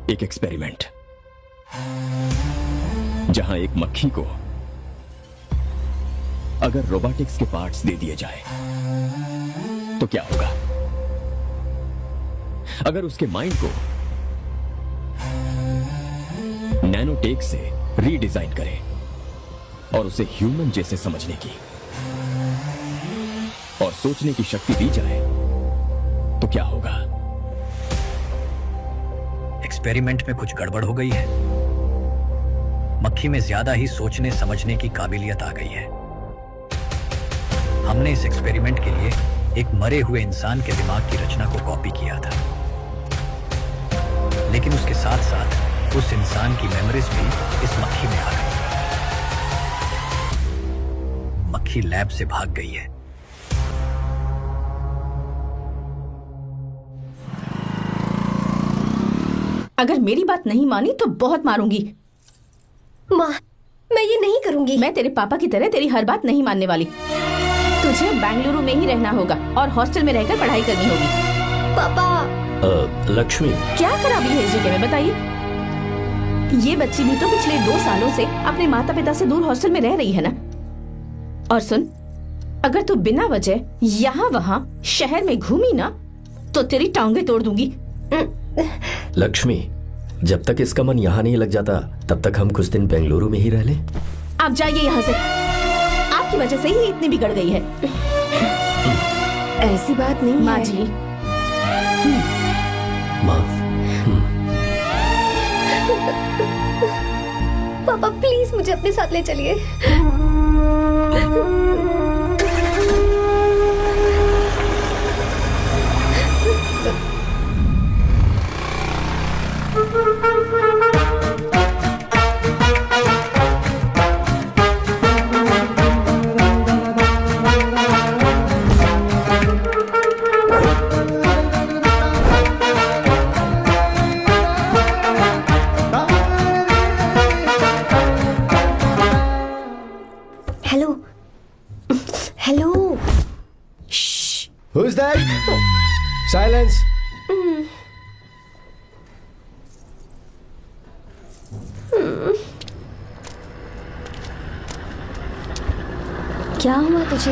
एक एक्सपेरिमेंट जहां एक मक्खी को अगर रोबोटिक्स के पार्ट्स दे दिए जाए तो क्या होगा? अगर उसके माइंड को नैनोटेक से रीडिजाइन करें और उसे ह्यूमन जैसे समझने की और सोचने की शक्ति दी जाए तो क्या होगा? एक्सपेरिमेंट में कुछ गड़बड़ हो गई है। मक्खी में ज्यादा ही सोचने समझने की काबिलियत आ गई है। हमने इस एक्सपेरिमेंट के लिए एक मरे हुए इंसान के दिमाग की रचना को कॉपी किया था, लेकिन उसके साथ साथ उस इंसान की मेमोरीज भी इस मक्खी में आ गई। मक्खी लैब से भाग गई है। अगर मेरी बात नहीं मानी तो बहुत मारूंगी। माँ, मैं ये नहीं करूंगी। मैं तेरे पापा की तरह तेरी हर बात नहीं मानने वाली। तुझे बेंगलुरु में ही रहना होगा और हॉस्टल में रहकर पढ़ाई करनी होगी। पापा। लक्ष्मी, क्या खराबी है इस जगह में बताइए? ये बच्ची भी तो पिछले 2 सालों से अपने माता पिता से दूर हॉस्टल में रह रही है ना। और सुन, अगर तू बिना वजह यहाँ वहाँ शहर में घूमी ना तो तेरी टांगे तोड़ दूंगी। लक्ष्मी, जब तक इसका मन यहाँ नहीं लग जाता तब तक हम कुछ दिन बेंगलुरु में ही रह लें। आप जाइए यहाँ से। आपकी वजह से ही इतनी बिगड़ गई है। ऐसी बात नहीं माँ है। जी, माँ, पापा प्लीज मुझे अपने साथ ले चलिए। Hello hello. Who's that? Silence. क्या हुआ तुझे?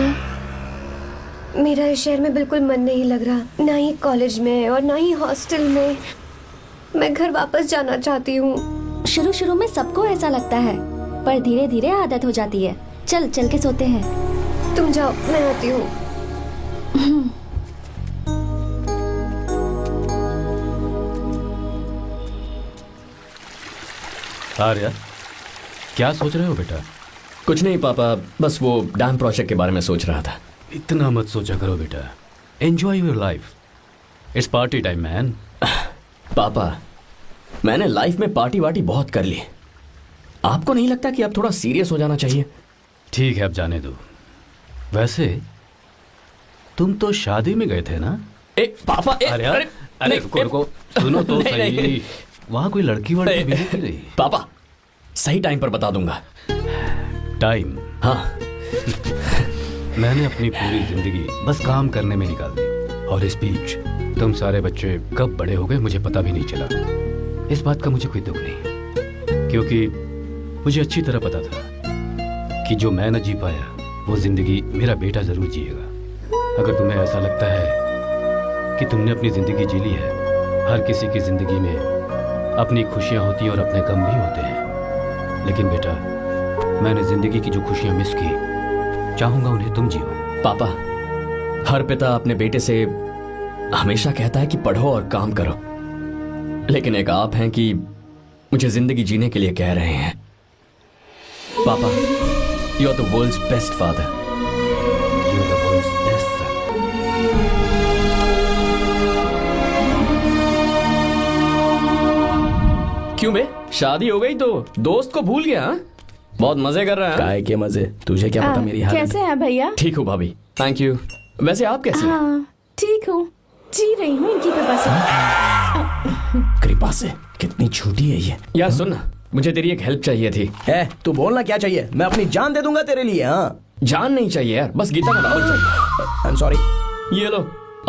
मेरा इस शहर में बिल्कुल मन नहीं लग रहा, ना ही कॉलेज में और ना ही हॉस्टल में। मैं घर वापस जाना चाहती हूँ। शुरू शुरू में सबको ऐसा लगता है, पर धीरे धीरे आदत हो जाती है। चल चल के सोते हैं। तुम जाओ, मैं आती हूँ। आर्या, क्या सोच रहे हो बेटा? कुछ नहीं पापा, बस वो डैम प्रोजेक्ट के बारे में सोच रहा था। इतना मत सोचा करो बेटा। Enjoy your life. It's party time man. पापा, मैंने लाइफ में पार्टी वार्टी बहुत कर ली। आपको नहीं लगता कि अब थोड़ा सीरियस हो जाना चाहिए? ठीक है, अब जाने दो। वैसे तुम तो शादी में गए थे ना? पापा, अरे यार, अरे रुको रुको, सुनो तो सही। वहां कोई लड़की वड़की मिली थी नहीं? पापा, सही टाइम पर बता दूंगा। टाइम? हाँ। मैंने अपनी पूरी जिंदगी बस काम करने में निकाल दी, और इस बीच तुम सारे बच्चे कब बड़े हो गए मुझे पता भी नहीं चला। इस बात का मुझे कोई दुख नहीं, क्योंकि मुझे अच्छी तरह पता था कि जो मैं न जी पाया वो जिंदगी मेरा बेटा जरूर जिएगा। अगर तुम्हें ऐसा लगता है कि तुमने अपनी जिंदगी जी ली है, हर किसी की जिंदगी में अपनी खुशियां होती हैं और अपने गम भी होते हैं, लेकिन बेटा मैंने जिंदगी की जो खुशियां मिस की, चाहूंगा उन्हें तुम जियो। पापा, हर पिता अपने बेटे से हमेशा कहता है कि पढ़ो और काम करो, लेकिन एक आप हैं कि मुझे जिंदगी जीने के लिए कह रहे हैं। पापा, you are the world's best father. You are the world's best son. क्यों बे, शादी हो गई तो दोस्त को भूल गया? हाँ? बहुत मजे कर रहा है। काय के मजे, तुझे क्या पता मेरी हालत। कैसे हैं भैया? ठीक हूँ भाभी, थैंक यू। वैसे आप कैसे हैं? हाँ, ठीक हूँ, जी रही हूँ इनकी कृपा से। कृपा से? कितनी झूठी है ये। यार सुन ना, मुझे तेरी एक हेल्प चाहिए थी। है, तू बोलना क्या चाहिए? मैं अपनी जान दे दूंगा तेरे लिए। हाँ, जान नहीं चाहिए यार, बस गीता का नावल चाहिए। I am sorry. ये लो,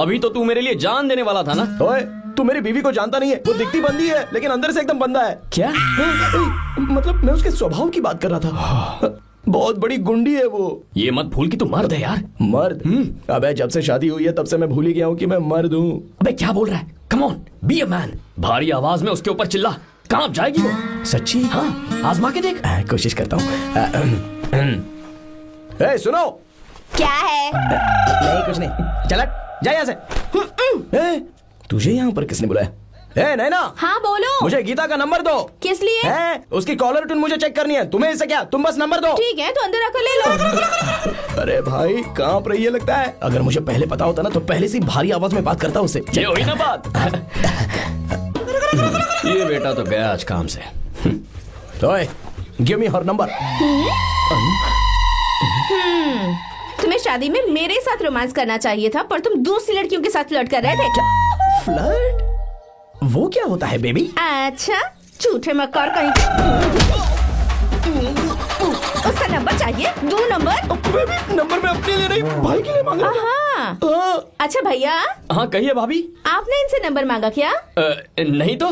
अभी तो तू मेरे लिए जान देने वाला था ना। ओए, तू मेरी बीवी को जानता नहीं है। वो दिखती बंदी है लेकिन अंदर से एकदम बंदा है। क्या? मतलब मैं उसके स्वभाव की बात कर रहा था। बहुत बड़ी गुंडी है वो। ये मत भूल कि तू मर्द है यार। मर्द? अबे जब से शादी हुई है तब से मैं भूल ही गया हूँ कि मैं मर्द हूँ। अबे क्या बोल रहा है? Come on, be a man. भारी आवाज में उसके ऊपर चिल्ला। कहाँ जाएगी वो? सच्ची? हाँ, आजमा के देख। कोशिश करता हूँ। सुनो। क्या है? नहीं कुछ नहीं, चल जा यहाँ से। तुझे यहाँ पर किसने बुलाया? नैना। हाँ बोलो। मुझे गीता का नंबर दो। किस लिए? उसकी कॉलर ट्यून मुझे चेक करनी है। तुम्हें इससे क्या? तुम बस नंबर दो। ठीक है तो अंदर आकर ले लो। अरे भाई कांप रही है लगता है। अगर मुझे पहले पता होता ना तो पहले से भारी आवाज में बात करता उससे। ये हुई ना बात। ये बेटा तो गया आज काम से। ओए, गिव मी हर नंबर। तुम्हें शादी में मेरे साथ रोमांस करना चाहिए था, पर तुम दूसरी लड़कियों के साथ फ्लर्ट कर रहे थे। फ्लर्ट? वो क्या होता है बेबी? अच्छा, झूठे मक्कार कहीं के। उसका नंबर चाहिए? दो नंबर। बेबी नंबर मैं अपने लिए नहीं भाई के लिए मांगा। हाँ। अच्छा भैया। हाँ कहिए भाभी। आपने इनसे नंबर मांगा क्या? नहीं तो।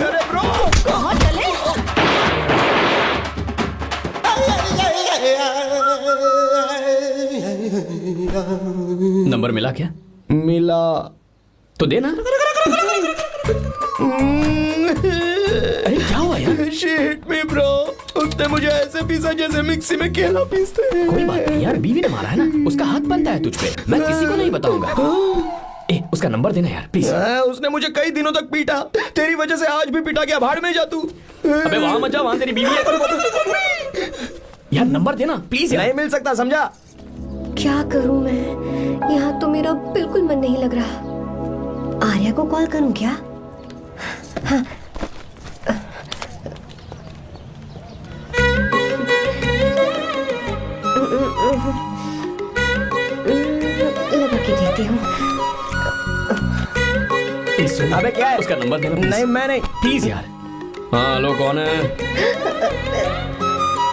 अरे ब्रो कहाँ चले? नंबर मिला क्या? मिला तो देना। अरे क्या हुआ यार? शिट मी ब्रो, उसने मुझे ऐसे पीसा जैसे मिक्सी में केला पीसते हैं। कोई बात नहीं यार, बीवी ने मारा है ना, उसका हाथ बनता है तुझ पे। मैं किसी को नहीं बताऊंगा। उसका नंबर देना यार प्लीज। उसने मुझे कई दिनों तक पीटा। तेरी वजह से आज भी पीटा गया। भाड़ में जा तू। अबे वहां मत जा, वहां तेरी बीवी है। यार नंबर देना प्लीज। नहीं मिल सकता, समझा? क्या करूं मैं? यहाँ तो मेरा बिल्कुल मन नहीं लग रहा। आर्या को कॉल करूं क्या? हाँ। लगा के देती हूँ। अबे क्या है? उसका नंबर देना please। नहीं मैं नहीं। प्लीज यार। हाँ लो, कौन है?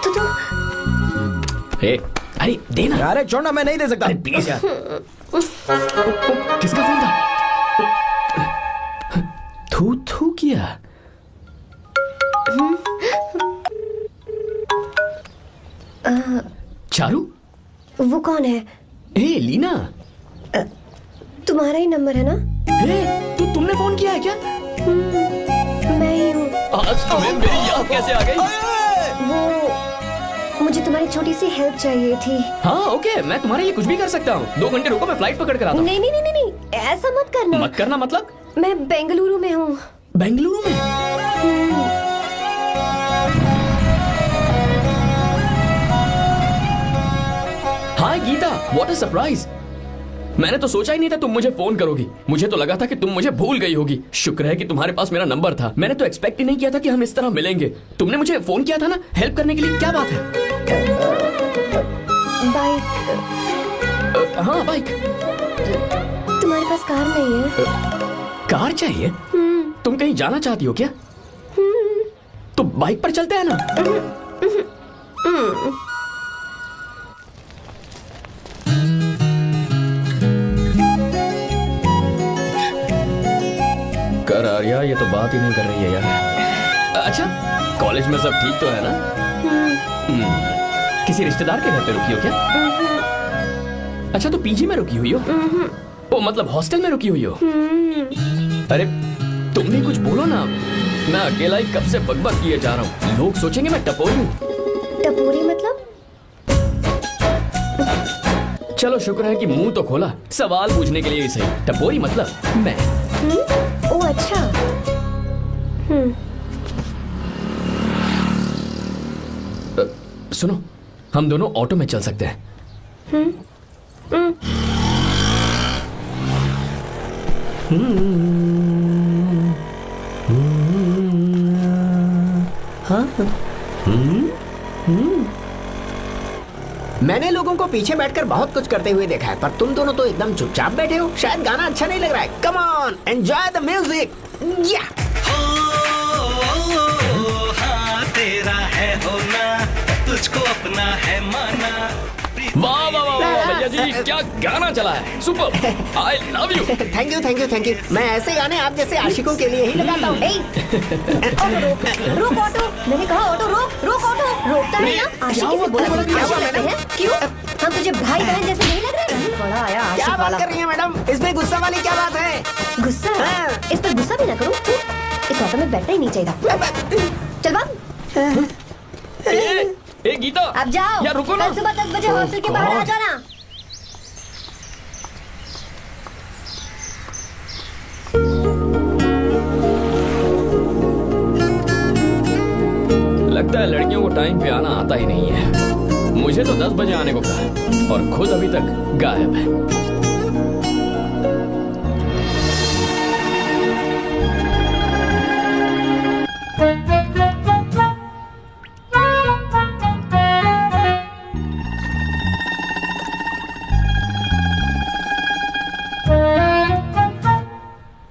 तो अरे देना। अरे छोड़ना, मैं नहीं दे सकता। अरे प्लीज यार। किसका फोन था? थू थू किया। चारू? वो कौन है? लीना। तुम्हारा ही नंबर है ना? तुमने फोन किया है क्या? मैं ही हूँ। आज तुम्हें मेरी याद कैसे आ गई? वो मुझे तुम्हारी छोटी सी हेल्प चाहिए थी। हाँ ओके, मैं तुम्हारे लिए कुछ भी कर सकता हूँ। 2 घंटे रुको, मैं फ्लाइट पकड़ कर आता हूँ। नहीं नहीं नहीं नहीं, ऐसा मत करना। मत करना मतलब? मैं बेंगलुरु में हूँ। बेंगलुरु में? हाय गीता, व्हाट अ सरप्राइज। मैंने तो सोचा ही नहीं था तुम मुझे फोन करोगी। मुझे तो लगा था कि तुम मुझे भूल गई होगी। शुक्र है कि तुम्हारे पास मेरा नंबर था। मैंने तो एक्सपेक्ट ही नहीं किया था कि हम इस तरह मिलेंगे। तुमने मुझे फोन किया था ना हेल्प करने के लिए। क्या बात है? बाइक। हाँ बाइक। तुम्हारे पास कार नहीं है? कार चाहिए? तुम कहीं जाना चाहती हो क्या? तो बाइक पर चलते हैं ना। कर आर्या, ये तो बात ही नहीं कर रही है यार। अच्छा, कॉलेज में सब ठीक तो है ना? किसी रिश्तेदार के घर पे रुकी हो क्या? अच्छा, तो पीजी में रुकी हुई हो? ओ मतलब हॉस्टल में रुकी हुई हो? अरे तुम भी कुछ बोलो ना। मैं अकेला ही कब से बकबक किए जा रहा हूँ। लोग सोचेंगे मैं टपोरी हूँ। टपोरी मतलब? चलो शुक्र है कि मुंह तो खोला, सवाल पूछने के लिए ही सही। टपोरी मतलब मैं। ओ अच्छा। सुनो, हम दोनों ऑटो में चल सकते हैं। मैंने लोगों को पीछे बैठकर बहुत कुछ करते हुए देखा है, पर तुम दोनों तो एकदम चुपचाप बैठे हो। शायद गाना अच्छा नहीं लग रहा है। Come on, enjoy the music. या तेरा है होना, तुझको अपना है माना। वाह वाह वाह, भैया जी क्या गाना चला है, super, I love you. Thank you thank you thank you. मैं ऐसे गाने आप जैसे आशिकों के लिए ही लगाता हूँ। ऑटो रोक, रोक ऑटो। मैंने कहा ऑटो रोक, रोक ऑटो। रोकता नहीं ना, आशिकी से बोला क्या हुआ लगते हैं। क्यों? हम तुझे भाई बहन जैसे नहीं लग रहे? बड़ा आया क्या आशिक बात वाला। कर रही है मैडम, इसमें गुस्सा वाली क्या बात है? गुस्सा? हाँ। इस पर गुस्सा भी ना करूं। इस ऑटो में बैठना ही नहीं चाहिए। चल भाग। ए गीता, अब जाओ। यार रुको ना। कल सुबह 10 बजे हॉस्टल के बाहर आ जाना। लगता है लड़कियों को टाइम पे आना आता ही नहीं है। मुझे तो 10 बजे आने को कहा और खुद अभी तक गायब है।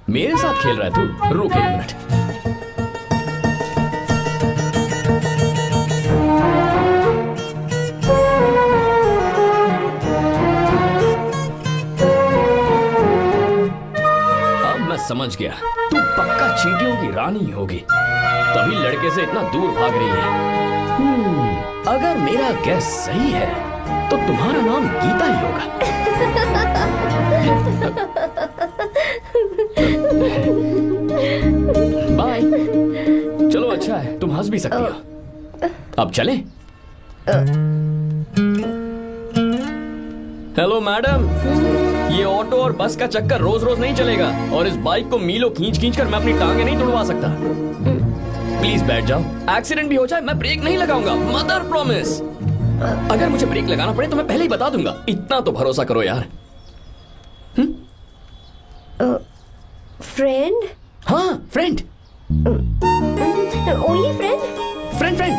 मेरे साथ खेल रहा है तू? रुक एक मिनट। समझ गया, तू पक्का चींटियों की रानी होगी, तभी लड़के से इतना दूर भाग रही है। अगर मेरा गैस सही है तो तुम्हारा नाम गीता ही होगा। बाय। चलो अच्छा है, तुम हंस भी सकती हो। अब चलें? हेलो मैडम, ये ऑटो और बस का चक्कर रोज रोज नहीं चलेगा और इस बाइक को मीलों खींच खींच कर मैं अपनी टांगे नहीं तुड़वा सकता। प्लीज बैठ जाओ, एक्सीडेंट भी हो जाए मैं ब्रेक नहीं लगाऊंगा, मदर प्रॉमिस। अगर मुझे ब्रेक लगाना पड़े तो मैं पहले ही बता दूंगा, इतना तो भरोसा करो यार। फ्रेंड? हाँ friend. Only friend? Friend friend,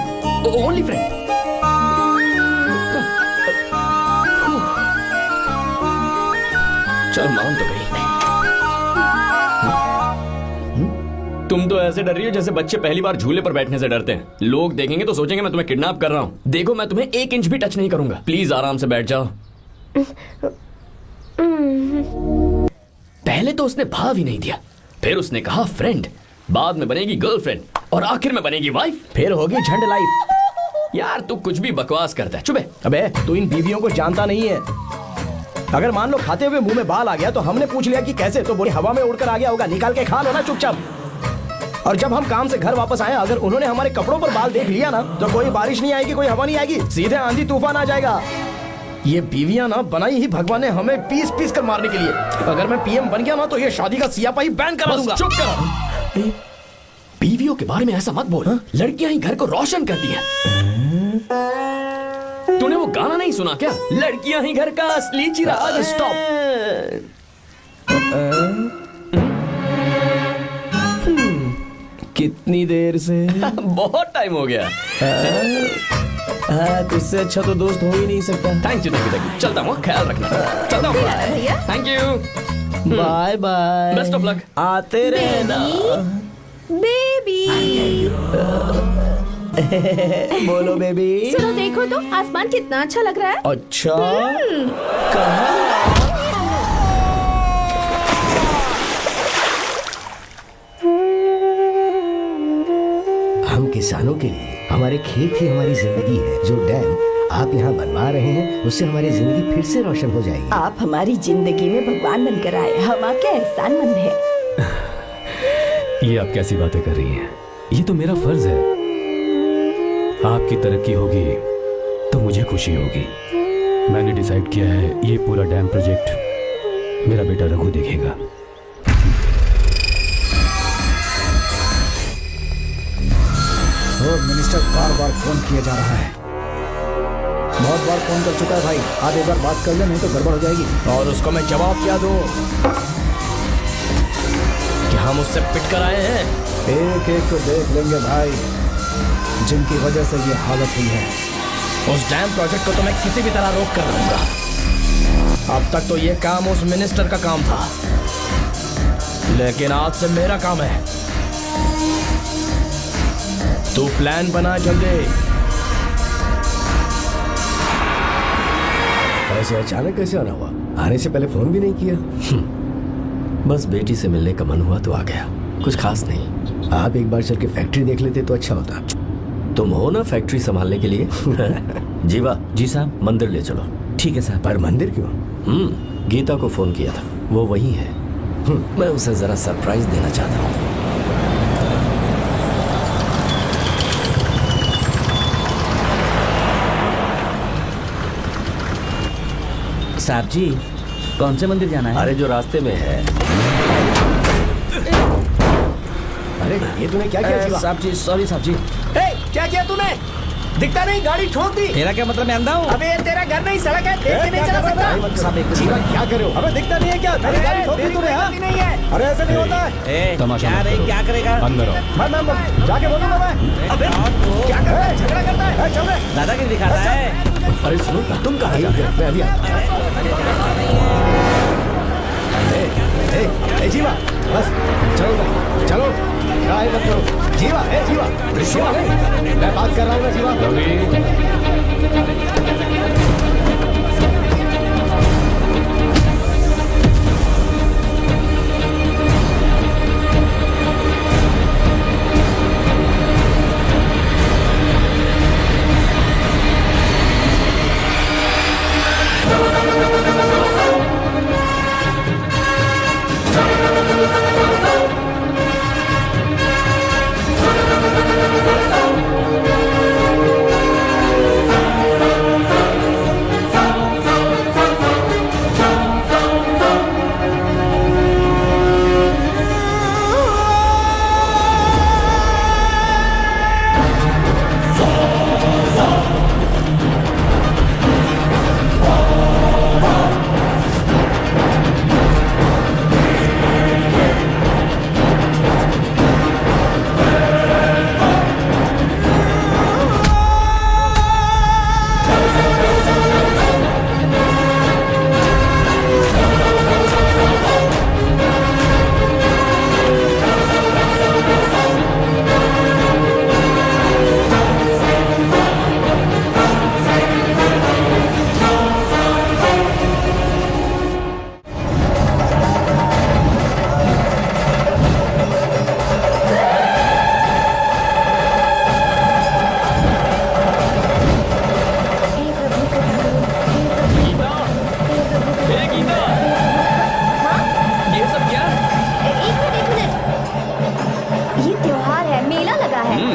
only friend. चल मान तो गई। तुम तो ऐसे डर रही हो जैसे बच्चे पहली बार झूले पर बैठने से डरते हैं। लोग देखेंगे तो सोचेंगे मैं तुम्हें किडनैप कर रहा हूँ। देखो मैं तुम्हें 1 इंच भी टच नहीं करूंगा, प्लीज आराम से बैठ जाओ। पहले तो उसने भाव ही नहीं दिया, फिर उसने कहा फ्रेंड, बाद में बनेगी गर्लफ्रेंड और आखिर में बनेगी वाइफ, फिर होगी झंड लाइफ। यार तू कुछ भी बकवास करता है, चुप है। अबे तू इन बीवियों को जानता नहीं है। अगर मान लो खाते हुए मुंह में बाल आ गया तो हमने पूछ लिया कि कैसे, तो बोली हवा में उड़कर आ गया होगा, निकाल के खा लो ना चुपचाप। और जब हम काम से घर वापस आए, अगर उन्होंने हमारे कपड़ों पर बाल देख लिया ना, तो कोई बारिश नहीं आएगी, कोई हवा नहीं आएगी, सीधे आंधी तूफान आ जाएगा। ये बीवियां ना बनाई ही भगवान ने हमें पीस पीस कर मारने के लिए। अगर मैं पीएम बन गया ना तो ये शादी का सियापाही बैन करा दूंगा। चुप कर। बीवियों के बारे में ऐसा मत बोल, लड़कियां ही घर को रोशन करती हैं। तूने वो गाना नहीं सुना क्या, लड़कियां ही घर का असली चिराग। स्टॉप। कितनी देर से? बहुत टाइम हो गया। तुझसे अच्छा तो दोस्त हो ही नहीं सकता। थैंक यू चलता हूँ, ख्याल रखना। चलता हूँ, thank you, bye bye, best of luck. आते रहना बेबी। बोलो बेबी। चलो देखो तो आसमान कितना अच्छा लग रहा है। अच्छा कहाँ? हम किसानों के लिए हमारे खेत ही हमारी जिंदगी है। जो डैम आप यहाँ बनवा रहे हैं उससे हमारी जिंदगी फिर से रोशन हो जाएगी। आप हमारी जिंदगी में भगवान बनकर आए, हम आपके एहसानमंद हैं। ये आप कैसी बातें कर रही हैं? ये तो मेरा फर्ज है। आपकी तरक्की होगी तो मुझे खुशी होगी। मैंने डिसाइड किया है ये पूरा डैम प्रोजेक्ट मेरा बेटा रघु देखेगा। मिनिस्टर बार बार फोन किया जा रहा है। बहुत बार फोन कर चुका है भाई, आप एक बार बात कर ले, नहीं तो गड़बड़ हो जाएगी। और उसको मैं जवाब क्या दूं कि हम उससे पिट कर आए हैं? एक एक को देख लेंगे भाई, जिनकी वजह से ये हालत हुई है। उस डैम प्रोजेक्ट को तो मैं किसी भी तरह रोक कर दूंगा। अब तक तो ये काम उस मिनिस्टर का काम था, लेकिन आज से मेरा काम है। तू प्लान बना जल्दी। ऐसे अचानक कैसे आना हुआ? आने से पहले फोन भी नहीं किया? बस बेटी से मिलने का मन हुआ तो आ गया, कुछ खास नहीं। आप एक बार चल के फैक्ट्री देख लेते तो अच्छा होता। तुम हो ना फैक्ट्री संभालने के लिए। जीवा जी साहब। मंदिर ले चलो। ठीक है साहब। पर मंदिर क्यों? गीता को फोन किया था, वो वही है। मैं उसे जरा सरप्राइज देना चाहता हूँ। साहब जी, कौन से मंदिर जाना है? अरे जो रास्ते में है। अरे ये तूने क्या किया जीवा? साहब जी सॉरी साहब जी। क्या किया तूने? दिखता नहीं, गाड़ी ठोक दी। तेरा क्या मतलब, मैं अंधा हूँ? अबे ये तेरा घर नहीं, सड़क है, देख के नहीं चला सकता। जीवा क्या कर रहे हो? अबे दिखता नहीं है क्या? मेरी गाड़ी ठोक दी तूने? हाँ? नहीं है। अरे ऐसे नहीं होता है। तमाशा क्या मत रे, करो। क्या करेगा? अंदर आओ। मैं जाके बोलूंगा मैं। अबे क्या कर रहा है? झगड़ा करता है? चल रे। दादागिरी दिखाता है। अरे सुनो, तुम कहाँ जा रहे हो? मैं अभी ए जीवा, बस चलो भाई, चलो ट्राई मत करो। जीवा, ए जीवा, जीवा नहीं, मैं बात कर रहा हूँ ना जीवा।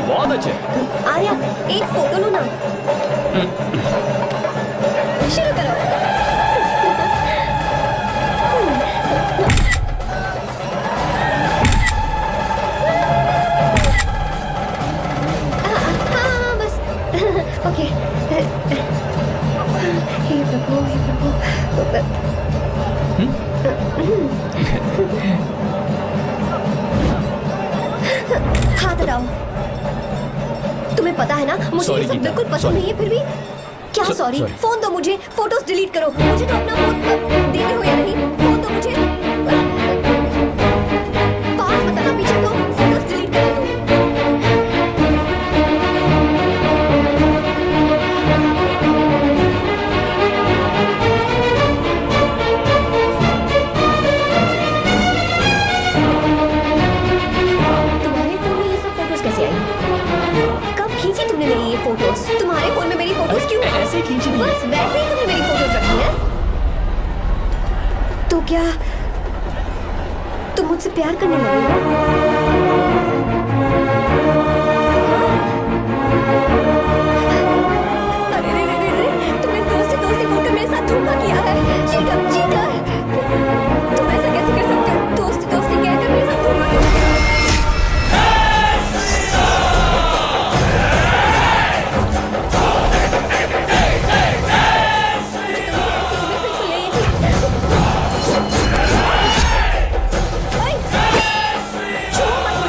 बहुत अच्छे। आर्या एक फोटो लो ना। शुरू करो। हाँ बस ओके। हे प्रभु हे प्रभु। हाथ हटाओ। तुम्हें पता है ना मुझे ये सब बिल्कुल पसंद नहीं है, फिर भी क्या सॉरी? फोन दो मुझे, फोटोज डिलीट करो। मुझे तो अपना फोन देते हो या नहीं? फोन दो मुझे। पास बताना पीछे तो फोटोज डिलीट कर दो। तुम्हारे फोन में ये सब फोटोज कैसे आई? कब खींची तुमने मेरी ये फोटोज? तुम्हारे फोन में मेरी फोटोज क्यों? ऐसे खींची थी। बस वैसे ही तुमने मेरी फोटोज रखी है। तो क्या तुम मुझसे प्यार करने लगे हो? अरे रे रे रे रे, तुमने दोस्ती दोस्ती बोलकर मेरे साथ धोखा किया है। चीटर चीटर, तुम ऐसा कैसे कर सकते हो? दोस्ती दोस्ती कहकर मेरे साथ धोखा किया। छुओ मत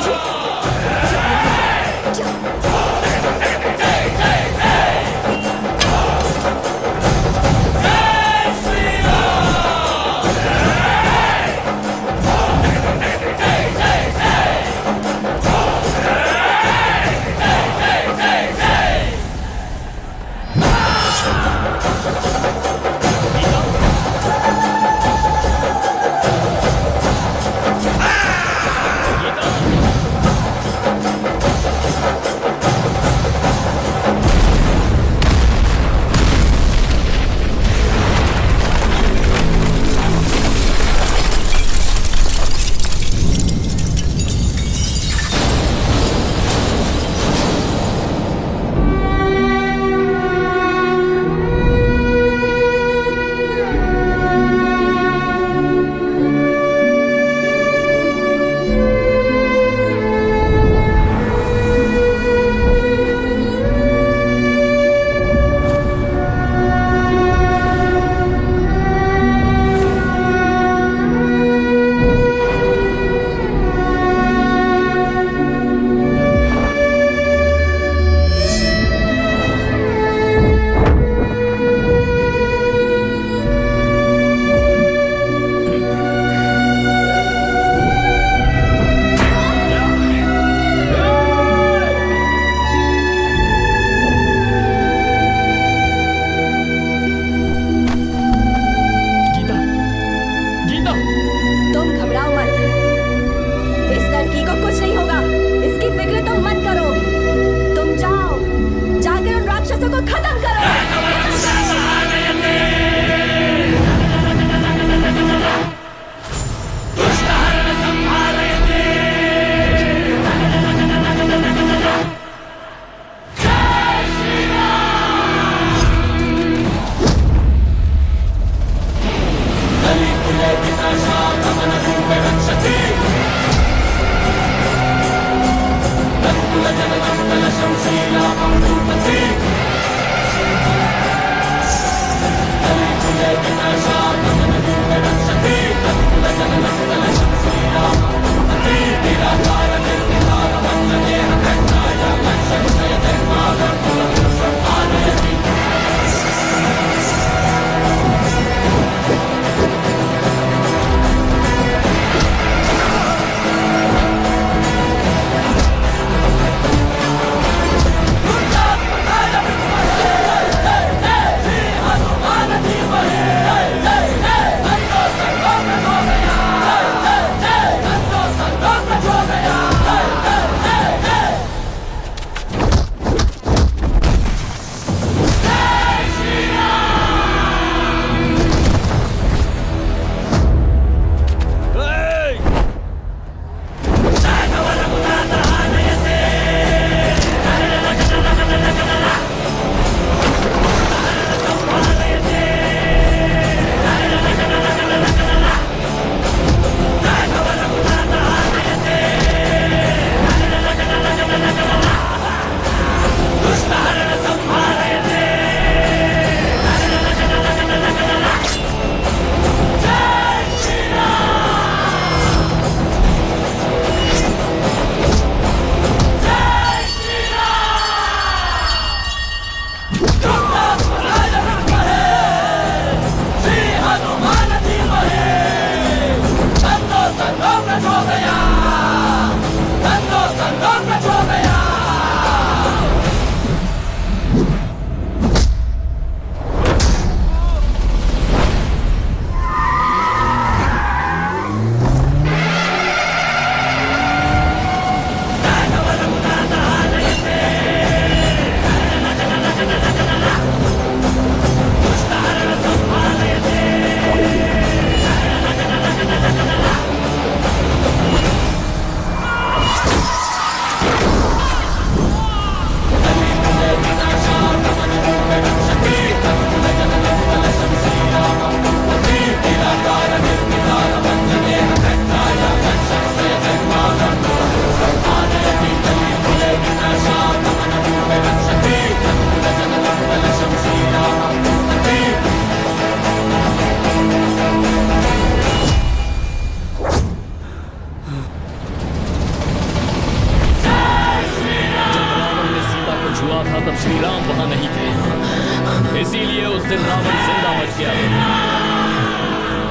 तब श्री राम वहां नहीं थे, इसीलिए उस दिन रावण जिंदा बच गया।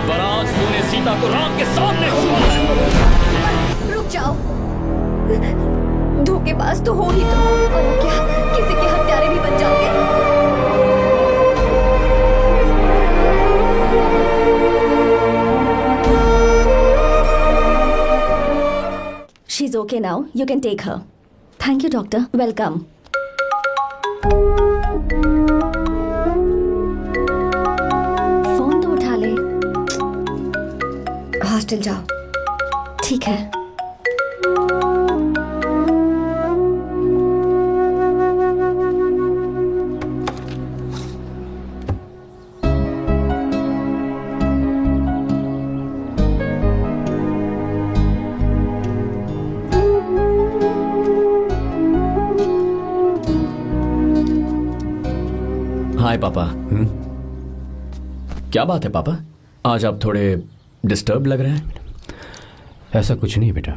पर आज तूने सीता को राम के सामने रुक जाओ, धोखेबाज तो हो ही तुम, और क्या किसी के हत्यारे भी बन जाओगे? She's okay now. You can take her. Thank you, doctor. Welcome. Phone तो उठा ले। हॉस्टल जाओ। ठीक है। हाय पापा। क्या बात है पापा, आज आप थोड़े डिस्टर्ब लग रहे हैं। ऐसा कुछ नहीं बेटा।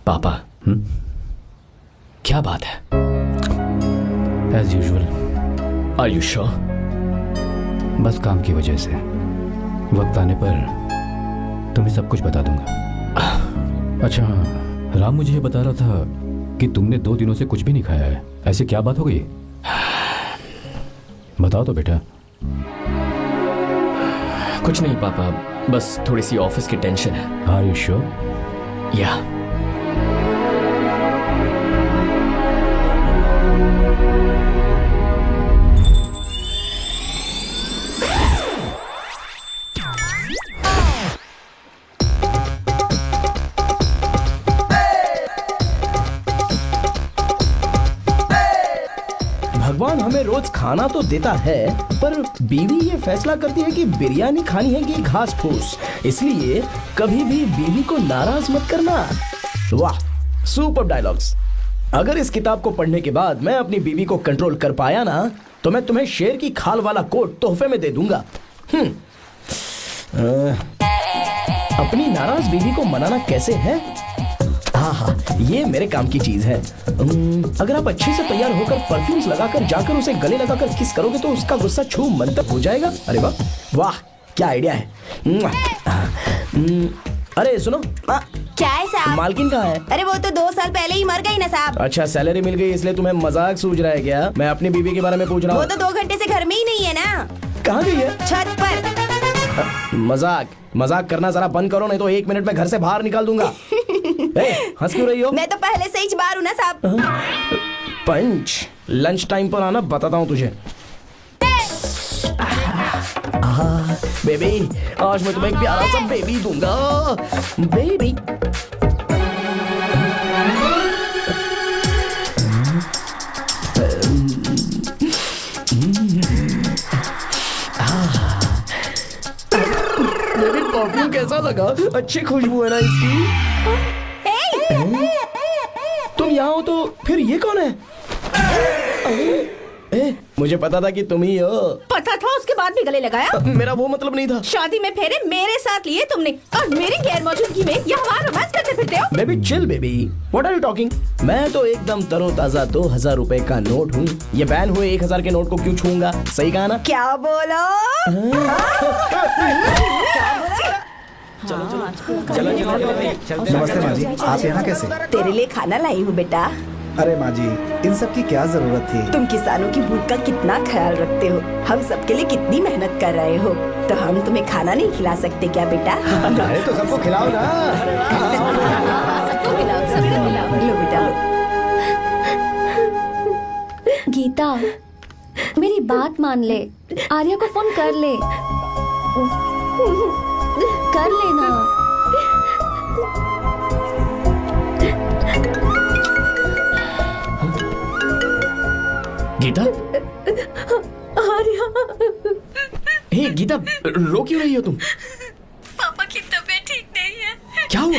पापा क्या बात है? As usual. Are you sure? बस काम की वजह से वक्त आने पर तुम्हें सब कुछ बता दूंगा। अच्छा हाँ, राम मुझे ये बता रहा था कि तुमने 2 दिनों से कुछ भी नहीं खाया है। ऐसे क्या बात हो गई? बताओ तो बेटा। कुछ नहीं पापा, बस थोड़ी सी ऑफिस की टेंशन है। Are you sure? या भगवान हमें रोज खाना तो देता है, पर बीवी ये फैसला करती है कि बिरयानी खानी है कि घास फूस। इसलिए कभी भी बीवी को नाराज मत करना। वाह, सुपर डायलॉग्स। अगर इस किताब को पढ़ने के बाद मैं अपनी बीवी को कंट्रोल कर पाया ना, तो मैं तुम्हें शेर की खाल वाला कोट तोहफे में दे दूंगा। अपनी नाराज बीवी को मनाना कैसे है? हाँ, ये मेरे काम की चीज है। अगर आप अच्छे से तैयार होकर परफ्यूम्स लगाकर जाकर उसे गले लगाकर किस करोगे तो उसका गुस्सा छू मंतर हो जाएगा। अरे वाह वाह, क्या आइडिया है। अरे सुनो, क्या है साहब? मालकिन कहाँ है? अरे वो तो 2 साल पहले ही मर गई ना साहब। अच्छा, सैलरी मिल गई इसलिए तुम्हें मजाक सूझ रहा है क्या? मैं अपनी बीवी के बारे में पूछ रहा हूँ। वो तो 2 घंटे से घर में ही नहीं है ना। कहाँ गई है? छत पर। मजाक करना जरा बंद करो, नहीं तो 1 मिनट में घर से बाहर निकाल दूंगा। हंस क्यों रही हो? मैं तो पहले से ही बाहर हूँ ना साहब। पंच, लंच टाइम पर आना, बताता हूँ तुझे। बेबी, आज मैं तुम्हें एक प्यारा सा बेबी दूंगा। बेबी परफ्यूम कैसा लगा? अच्छी खुशबू है ना इसकी। तुम यहाँ हो तो फिर ये कौन है? मुझे पता था कि तुम ही हो। पता था उसके बाद भी गले लगाया? मेरा वो मतलब नहीं था। शादी में फेरे मेरे साथ लिए तुमने और मेरी गैर मौजूदगी में यहाँ रोमांस करते फिरते हो। Baby chill baby, what are you talking? मैं तो एकदम तरोताजा 2000 रुपए का नोट हूँ। ये बैन हुए 1000 के नोट को क्यों छूऊंगा? सही कहा ना? क्या बोलो? नमस्ते माँ जी, आप यहाँ कैसे? तेरे लिए खाना लाई हूँ बेटा। अरे माँ जी, इन सब की क्या जरूरत थी? तुम किसानों की भूख का कितना ख्याल रखते हो, हम सबके लिए कितनी मेहनत कर रहे हो, तो हम तुम्हें खाना नहीं खिला सकते क्या बेटा? अरे तो सबको खिलाओ ना। सबको खिलाओ, सबको खिलाओ। लो बेटा लो। गीता, मेरी बात मान ले, आर्या को फोन कर ले, कर लेना। गीता, आर्या, हे गीता, रो क्यों रही हो तुम? पापा की तबीयत ठीक नहीं है। क्या हुआ?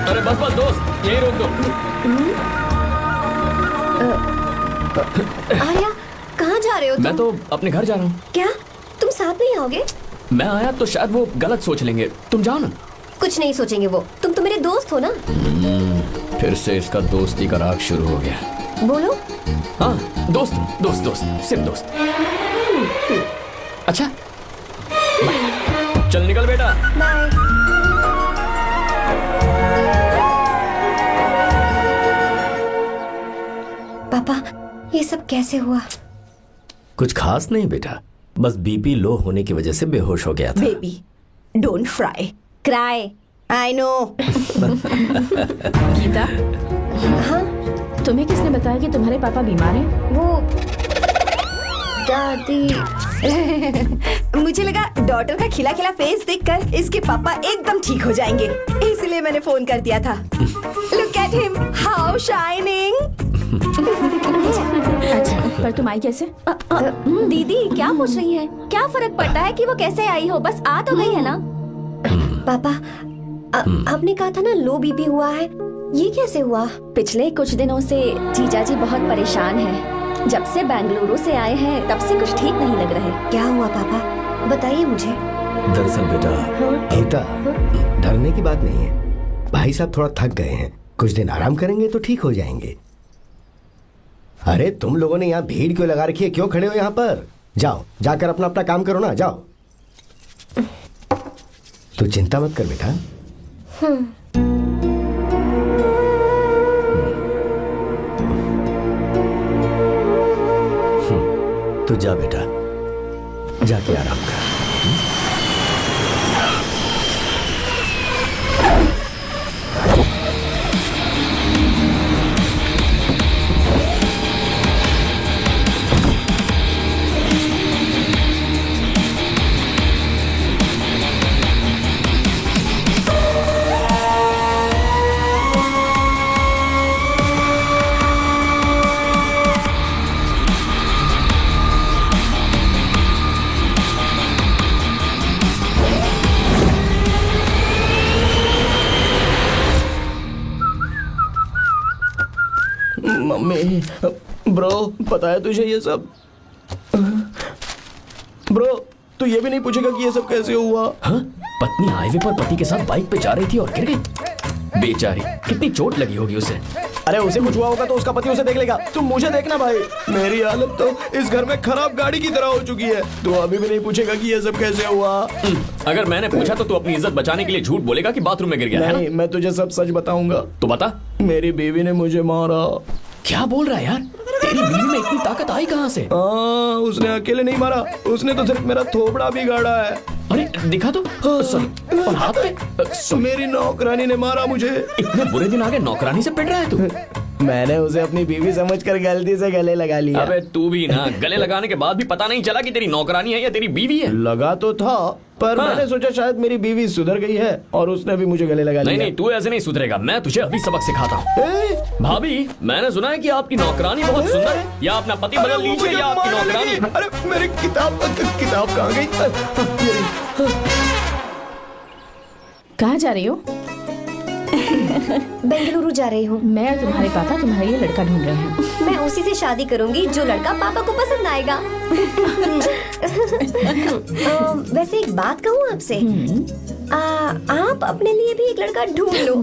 अरे बस बस दोस्त, यही रोक दो। आर्या, कहाँ जा रहे हो मैं तुम? तो अपने घर जा रहा हूँ। क्या तुम साथ नहीं आओगे? मैं आया तो शायद वो गलत सोच लेंगे, तुम जाओ ना। कुछ नहीं सोचेंगे वो, तुम तो मेरे दोस्त हो ना। फिर से इसका दोस्ती का राग शुरू हो गया। बोलो। हाँ, दोस्त हूँ, दोस्त दोस्त, सिर्फ दोस्त। अच्छा, चल निकल बेटा। बाय। पापा, ये सब कैसे हुआ? कुछ खास नहीं बेटा, बस बीपी लो होने की वजह से बेहोश हो गया था। Baby don't fry cry, I know. Geeta, हाँ, तुम्हें किसने बताया कि तुम्हारे पापा बीमार हैं? वो दादी। मुझे लगा डॉटर का खिला खिला फेस देखकर इसके पापा एकदम ठीक हो जाएंगे, इसलिए मैंने फोन कर दिया था। Look at him, how shining. अच्छा, पर तुम आई कैसे? दीदी क्या पूछ रही है? क्या फर्क पड़ता है कि वो कैसे आई हो, बस आ तो गई है ना। पापा, आपने कहा था ना लो बीपी हुआ है, ये कैसे हुआ? पिछले कुछ दिनों से जीजा जी बहुत परेशान हैं। जब से बेंगलुरु से आए हैं तब से कुछ ठीक नहीं लग रहे। क्या हुआ पापा, बताइए मुझे। दरअसल बेटा, गीता, डरने की बात नहीं है। भाई साहब थोड़ा थक गए हैं, कुछ दिन आराम करेंगे तो ठीक हो जाएंगे। अरे तुम लोगों ने यहाँ भीड़ क्यों लगा रखी है? क्यों खड़े हो यहाँ पर? जाओ, जाकर अपना अपना काम करो ना, जाओ। तू चिंता मत कर बेटा। तू जा बेटा, जाके आराम कर। मम्मी, ब्रो, पता है तुझे ये सब? ब्रो, तू ये भी नहीं पूछेगा कि ये सब कैसे हुआ? हाँ? पत्नी हाईवे पर पति के साथ बाइक पे जा रही थी और गिर गई। बेचारी, कितनी चोट लगी होगी उसे। अरे उसे कुछ हुआ होगा तो उसका पति उसे देख लेगा, तुम मुझे देखना भाई। मेरी हालत तो इस घर में खराब गाड़ी की तरह हो चुकी है। तू अभी भी नहीं पूछेगा कि ये सब कैसे हुआ? अगर मैंने पूछा तो तू अपनी इज्जत बचाने के लिए झूठ बोलेगा कि बाथरूम में गिर गया है नहीं, ना? मैं तुझे सब सच बताऊंगा। तो बता। मेरी बीवी ने मुझे मारा। क्या बोल रहा है यार? तेरी बीवी में इतनी ताकत आई कहाँ से? उसने अकेले नहीं मारा, उसने तो सिर्फ मेरा थोबड़ा बिगाड़ा है। अरे दिखा तो सॉरी, और हाथ पे sorry। मेरी नौकरानी ने मारा मुझे। इतने बुरे दिन आ गए, नौकरानी से पिट रहा है तू? मैंने उसे अपनी बीवी समझकर गलती से गले लगा लिया। अबे तू भी ना, गले लगाने के बाद भी पता नहीं चला कि तेरी नौकरानी है या तेरी बीवी है। लगा तो था, पर हाँ। मैंने सोचा शायद मेरी बीवी सुधर गई है और उसने भी मुझे गले लगा लिया। नहीं नहीं, तू ऐसे नहीं सुधरेगा, मैं तुझे अभी सबक सिखाता हूँ। भाभी, मैंने सुना है कि आपकी नौकरानी बहुत सुंदर है, या अपना पति बदल लीजिए या आपकी नौकरानी। अरे मेरी किताब कहाँ गई? कहाँ जा रही हो? बेंगलुरु जा रही हूँ। मैं और तुम्हारे पापा तुम्हारे लिए लड़का ढूंढ रहे हैं। मैं उसी से शादी करूंगी जो लड़का पापा को पसंद आएगा। वैसे एक बात कहूँ आपसे, आप अपने लिए भी एक लड़का ढूंढ लो।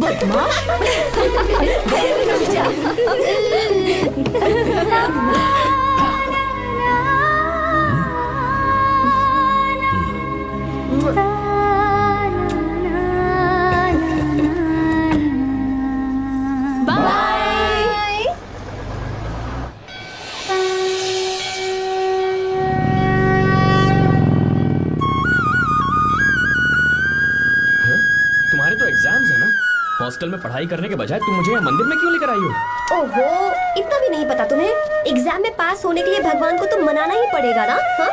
तुम्हारे तो एग्जाम्स है ना, हॉस्टल में पढ़ाई करने के बजाय तुम मुझे यहाँ मंदिर में क्यों लेकर आई हो? ओहो, इतना भी नहीं पता तुम्हें? एग्जाम में पास होने के लिए भगवान को तो मनाना ही पड़ेगा ना। हाँ?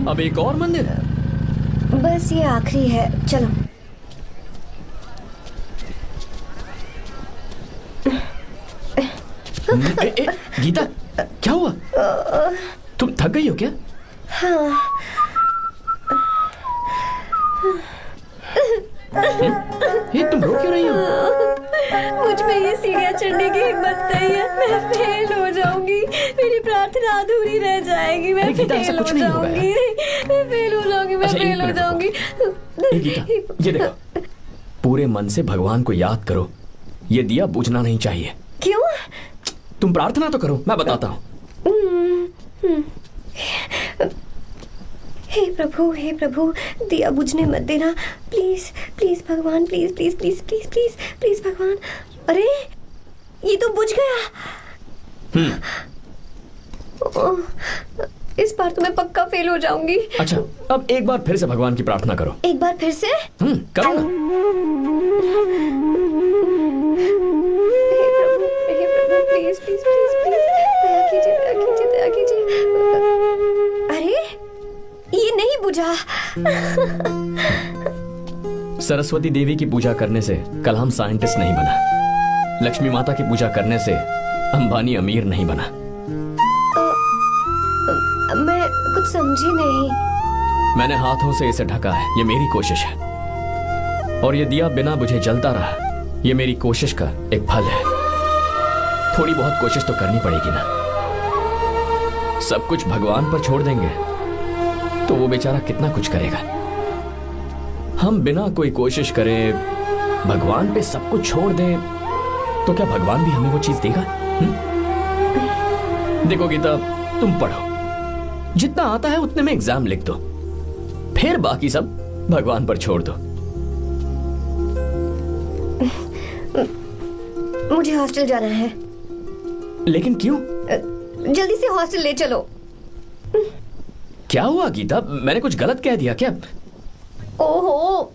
अब एक और मंदिर? बस ये आखिरी है, चलो। गीता, क्या हुआ? तुम थक गई हो क्या? हाँ। ये तुम रो क्यों रही हो? मुझ में ये सीढ़ियाँ चढ़ने की हिम्मत नहीं है। मैं फेल हो जाऊंगी, मेरी प्रार्थना अधूरी रह जाएगी। मैं फेल हो जाऊंगी, मैं फेल हो जाऊंगी, मैं फेल हो जाऊंगी। गीता, ये देखो, पूरे मन से भगवान को याद करो, ये दिया बुझना नहीं चाहिए। क्यों? तुम प्रार्थना तो करो, मैं बताता हूँ। हे प्रभु, दिया बुझने मत देना, प्लीज प्लीज भगवान, please please please please please please भगवान। अरे ये तो बुझ गया। इस बार तो मैं पक्का फेल हो जाऊंगी। अच्छा, अब एक बार फिर से भगवान की प्रार्थना करो। एक बार फिर से? करो ना। हे प्रभु, प्लीज प्लीज प्लीज प्लीज, दया कीजिए, दया कीजिए, दया कीजिए। अरे ये नहीं बुझा। सरस्वती देवी की पूजा करने से कलाम साइंटिस्ट नहीं बना, लक्ष्मी माता की पूजा करने से अंबानी अमीर नहीं बना। मैं कुछ समझी नहीं। मैंने हाथों से इसे ढका है, ये मेरी कोशिश है, और ये दिया बिना बुझे जलता रहा, ये मेरी कोशिश का एक फल है। थोड़ी बहुत कोशिश तो करनी पड़ेगी ना। सब कुछ भगवान पर छोड़ देंगे तो वो बेचारा कितना कुछ करेगा। हम बिना कोई कोशिश करे भगवान पे सब कुछ छोड़ दें तो क्या भगवान भी हमें वो चीज देगा? देखो गीता, तुम पढ़ो, जितना आता है उतने में एग्जाम लिख दो, फिर बाकी सब भगवान पर छोड़ दो। मुझे हॉस्टल जाना है। लेकिन क्यों? जल्दी से हॉस्टल ले चलो। क्या हुआ गीता, मैंने कुछ गलत कह दिया क्या? ओहो,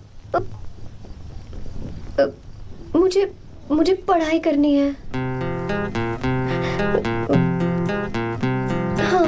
मुझे पढ़ाई करनी है। हाँ।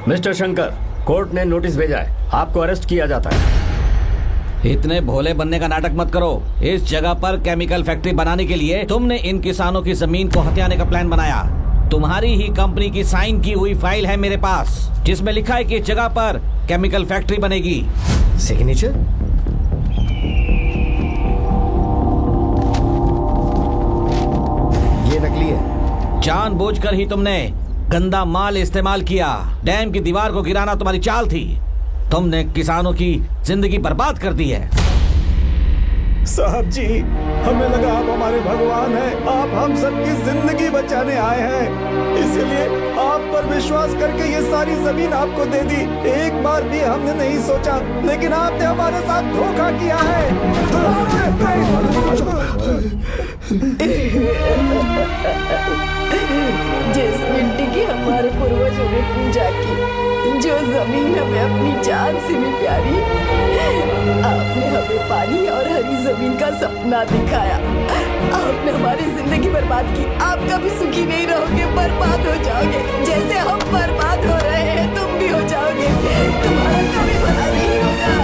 मिस्टर शंकर, कोर्ट ने नोटिस भेजा है, आपको अरेस्ट किया जाता है। इतने भोले बनने का नाटक मत करो। इस जगह पर केमिकल फैक्ट्री बनाने के लिए तुमने इन किसानों की जमीन को हथियाने का प्लान बनाया। तुम्हारी ही कंपनी की साइन की हुई फाइल है मेरे पास, जिसमें लिखा है कि इस जगह पर केमिकल फैक्ट्री बनेगी। सिग्नेचर? ये नकली है। जानबूझकर ही तुमने गंदा माल इस्तेमाल किया। डैम की दीवार को गिराना तुम्हारी चाल थी। तुमने किसानों की जिंदगी बर्बाद कर दी है। साहब जी, हमें लगा आप हमारे भगवान हैं, आप हम सबकी जिंदगी बचाने आए हैं, इसलिए आप पर विश्वास करके ये सारी जमीन आपको दे दी। एक बार भी हमने नहीं सोचा, लेकिन आपने हमारे साथ धोखा किया है। जिस मिट्टी की हमारे पूर्वजों ने पूजा की, जो जमीन हमें अपनी जान से भी प्यारी, आपने हमें पानी और हरी जमीन का सपना दिखाया। आपने हमारी जिंदगी बर्बाद की। आप कभी सुखी नहीं रहोगे, बर्बाद हो जाओगे। जैसे हम बर्बाद हो रहे हैं तुम भी हो जाओगे। तुम्हारा कभी भला नहीं होगा।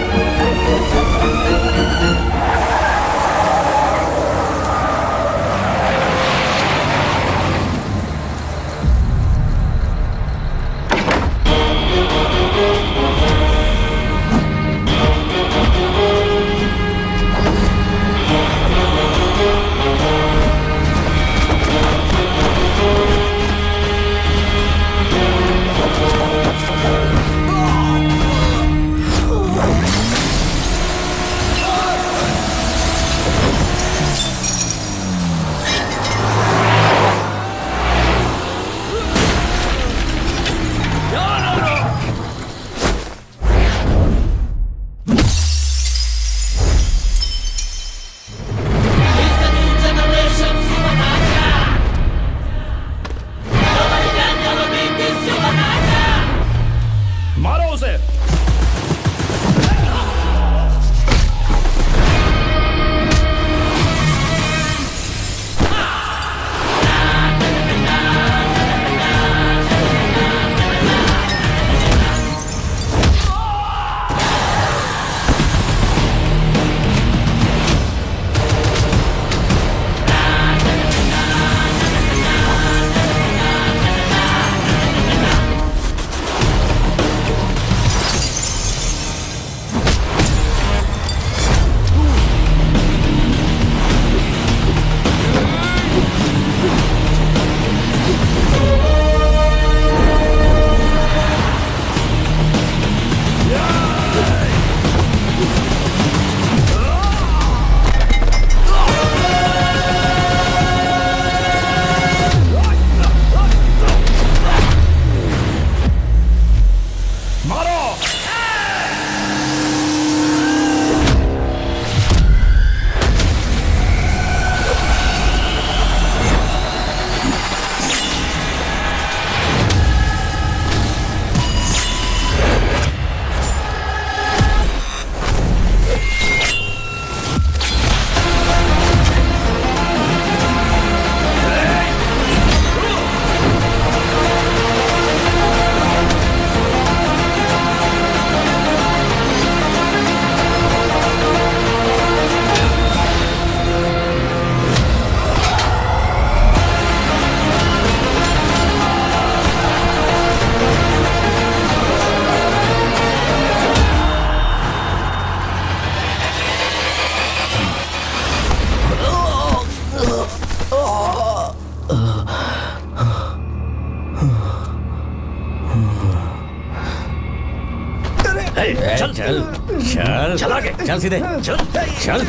चल चल चल चल आगे चल सीधे चल चल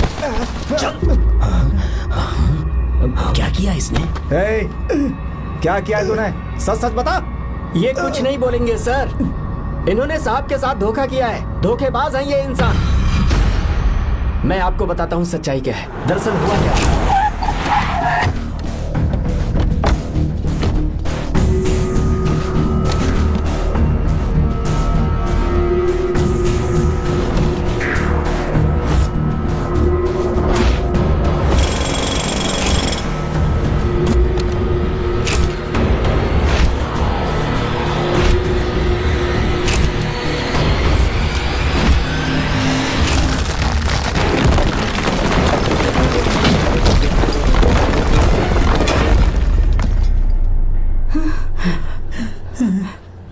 चल। क्या किया इसने? क्या किया तूने? सच सच बता। ये कुछ नहीं बोलेंगे सर। इन्होंने साहब के साथ धोखा किया है। धोखेबाज हैं ये इंसान। मैं आपको बताता हूँ सच्चाई क्या है। दरअसल हुआ क्या है?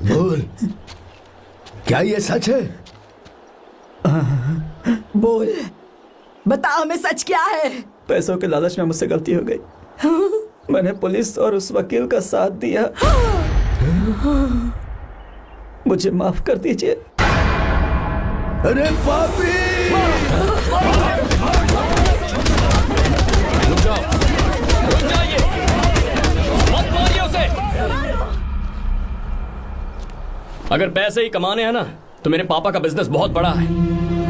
बोल, क्या ये सच है? बोल, बता हमें सच क्या है। पैसों के लालच में मुझसे गलती हो गई। मैंने पुलिस और उस वकील का साथ दिया। मुझे माफ कर दीजिए। अरे पापी! रुक जाओ, रुक जाइए, मत मारिए उसे। अगर पैसे ही कमाने हैं ना, तो मेरे पापा का बिजनेस बहुत बड़ा है,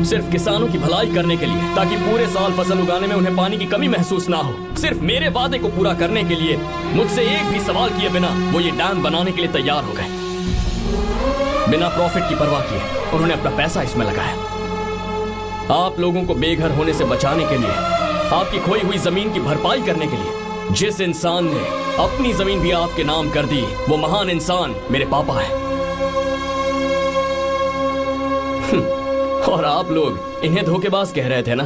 सिर्फ किसानों की भलाई करने के लिए, ताकि पूरे साल फसल उगाने में उन्हें पानी की कमी महसूस ना हो। सिर्फ मेरे वादे को पूरा करने के लिए मुझसे एक भी सवाल किए बिना वो ये डैम बनाने के लिए तैयार हो गए। बिना प्रॉफिट की परवाह किए उन्होंने अपना पैसा इसमें लगाया। आप लोगों को बेघर होने से बचाने के लिए, आपकी खोई हुई जमीन की भरपाई करने के लिए, जिस इंसान ने अपनी जमीन भी आपके नाम कर दी, वो महान इंसान मेरे पापा है। और आप लोग इन्हें धोखेबाज कह रहे थे ना?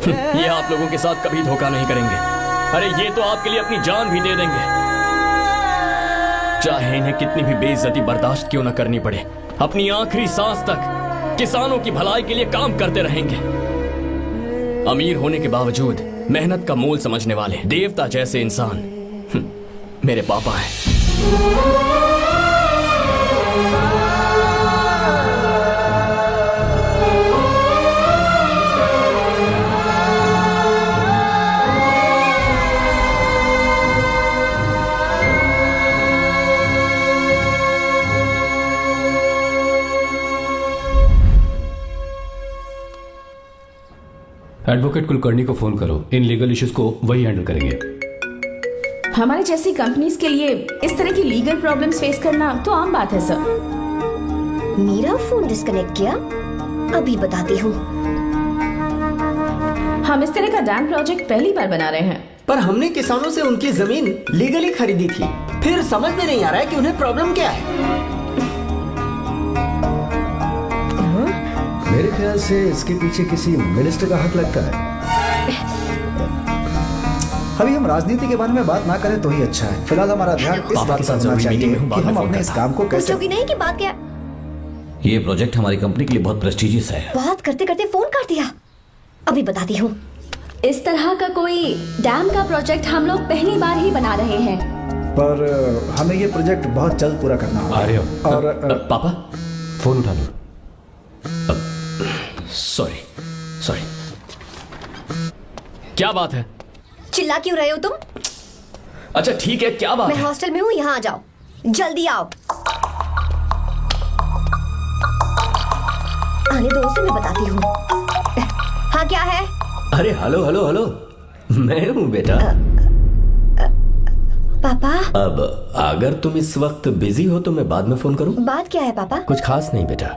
ये आप लोगों के साथ कभी धोखा नहीं करेंगे। अरे ये तो आपके लिए अपनी जान भी दे देंगे, चाहे इन्हें कितनी भी बेइज्जती बर्दाश्त क्यों न करनी पड़े। अपनी आखिरी सांस तक किसानों की भलाई के लिए काम करते रहेंगे। अमीर होने के बावजूद मेहनत का मोल समझने वाले देवता जैसे इंसान मेरे पापा हैं। एडवोकेट कुलकर्णी को फोन करो, इन लीगल इश्यूज को वही हैंडल करेंगे। हमारी जैसी कंपनीज के लिए इस तरह की लीगल प्रॉब्लम्स फेस करना तो आम बात है सर। मेरा फोन डिस्कनेक्ट किया, अभी बताती हूँ। हम इस तरह का डैम प्रोजेक्ट पहली बार बना रहे हैं। पर हमने किसानों से उनकी जमीन लीगली खरीदी थी, फिर समझ में नहीं आ रहा है कि उन्हें प्रॉब्लम क्या है। मेरे ख्याल से इसके पीछे किसी मिनिस्टर का हाथ लगता है। अभी हम राजनीति के बारे में बात ना करें तो ही अच्छा है। फिलहाल हमारा ध्यान इस बात पर होना चाहिए कि हम अपने इस काम को कैसे। पूछोगी नहीं कि बात क्या? ये प्रोजेक्ट हमारी कंपनी के लिए बहुत प्रेस्टिजियस है। बात करते करते फोन काट दिया, अभी बताती हूँ। इस तरह का कोई डैम का प्रोजेक्ट हम लोग पहली बार ही बना रहे हैं, पर हमें ये प्रोजेक्ट बहुत जल्द पूरा करना होगा। अरे और पापा फोन उठा लो। सॉरी, क्या बात है? चिल्ला क्यों रहे हो तुम? अच्छा ठीक है, क्या बात मैं है? हॉस्टल में हूँ, यहाँ आ जाओ, जल्दी आओ। आने दो उसे, मैं बताती हूँ। हाँ क्या है? अरे हेलो हेलो हेलो, मैं हूँ बेटा। पापा, अब अगर तुम इस वक्त बिजी हो तो मैं बाद में फोन करूँ? बात क्या है पापा? कुछ खास नहीं बेटा,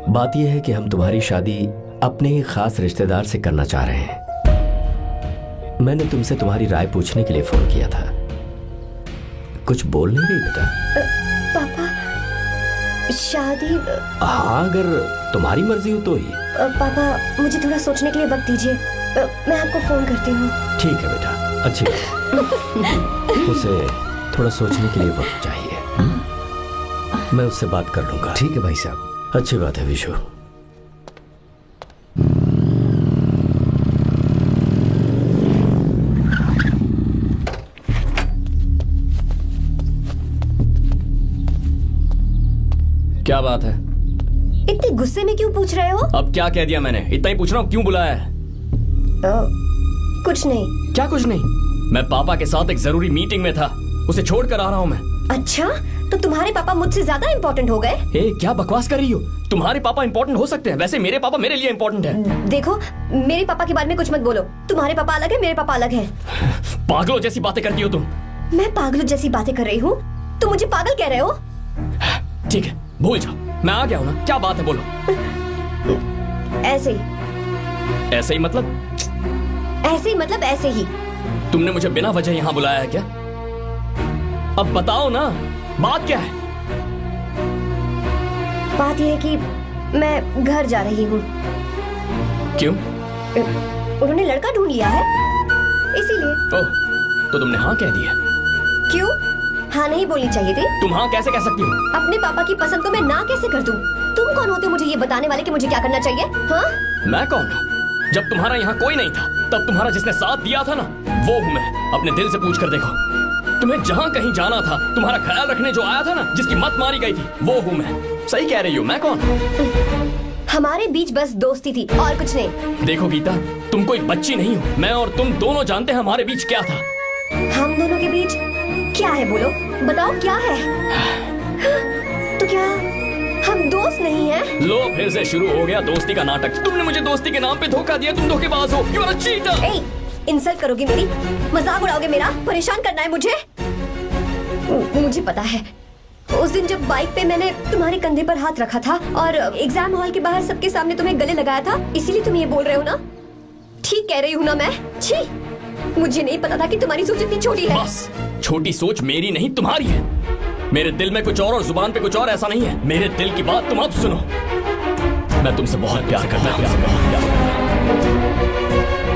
बात यह है कि हम तुम्हारी शादी अपने ही खास रिश्तेदार से करना चाह रहे हैं। मैंने तुमसे तुम्हारी राय पूछने के लिए फोन किया था। कुछ बोल नहीं रही बेटा? पापा, शादी? हाँ, अगर तुम्हारी मर्जी हो तो ही। पापा, मुझे थोड़ा सोचने के लिए वक्त दीजिए, मैं आपको फोन करती हूँ। ठीक है बेटा, अच्छी बात। उसे थोड़ा सोचने के लिए वक्त चाहिए। मैं उससे बात कर लूंगा। ठीक है भाई साहब, अच्छी बात है विशु। क्या बात है? इतने गुस्से में क्यों पूछ रहे हो? अब क्या कह दिया मैंने? इतना ही पूछ रहा हूँ, क्यों बुलाया है? कुछ नहीं। क्या कुछ नहीं? मैं पापा के साथ एक जरूरी मीटिंग में था, उसे छोड़ कर आ रहा हूँ मैं। अच्छा, तो तुम्हारे पापा मुझसे ज्यादा इम्पोर्टेंट हो गए? क्या बकवास कर रही हो? तुम्हारे पापा इम्पोर्टेंट हो सकते हैं, वैसे मेरे पापा मेरे लिए इम्पोर्टेंट है। देखो, मेरे पापा के बारे में कुछ मत बोलो। तुम्हारे पापा अलग है, मेरे पापा अलग है। पागलों जैसी बातें करती हो तुम। मैं पागलों जैसी बातें कर रही हूँ? तुम मुझे पागल कह रहे हो? ठीक है, भूल जाओ, मैं आ गया हूँ ना। क्या बात है, बोलो। ऐसे ही। ऐसे ही मतलब? ऐसे ही मतलब ऐसे ही। तुमने मुझे बिना वजह यहाँ बुलाया है क्या? अब बताओ ना, बात क्या है? बात यह है कि मैं घर जा रही हूँ। क्यों? उन्होंने लड़का ढूंढ लिया है, इसीलिए। ओह, तो तुमने हाँ कह दिया? क्यों? हाँ नहीं बोलनी चाहिए थी। तुम हाँ कैसे कह सकती हो? अपने पापा की पसंद को मैं ना कैसे कर दूं? तुम कौन होते हो मुझे ये बताने वाले कि मुझे क्या करना चाहिए? हाँ? मैं कौन हूँ? जब तुम्हारा यहाँ कोई नहीं था तब तुम्हारा जिसने साथ दिया था ना, वो हूँ मैं। अपने दिल से पूछ कर देखो, तुम्हें जहाँ कहीं जाना था, तुम्हारा ख्याल रखने जो आया था ना, जिसकी मत मारी गई थी, वो हूँ मैं। सही कह रही हूँ, मैं कौन? हमारे बीच बस दोस्ती थी और कुछ नहीं। देखो गीता, तुम कोई बच्ची नहीं हो। मैं और तुम दोनों जानते हैं हमारे बीच क्या था। हम दोनों के बीच क्या है? बोलो, बताओ क्या है? तो क्या हम दोस्त नहीं हैं? लो फिर से शुरू हो गया दोस्ती का नाटक। तुमने मुझे दोस्ती के नाम पे धोखा दिया। तुम धोखेबाज हो। You are a cheater. ए, इंसल्ट करोगे मेरी? मजाक उड़ाओगे मेरा? परेशान करना है मुझे? मुझे पता है, उस दिन जब बाइक पे मैंने तुम्हारे कंधे पर हाथ रखा था और एग्जाम हॉल के बाहर सबके सामने तुम्हें गले लगाया था, इसीलिए तुम ये बोल रहे हो ना? ठीक कह रही हूँ ना मैं? छी, मुझे नहीं पता था कि तुम्हारी सोच इतनी छोटी है। बस, छोटी सोच मेरी नहीं तुम्हारी है। मेरे दिल में कुछ और जुबान पे कुछ और, ऐसा नहीं है। मेरे दिल की बात तुम अब सुनो। मैं तुमसे बहुत प्यार करता हूँ।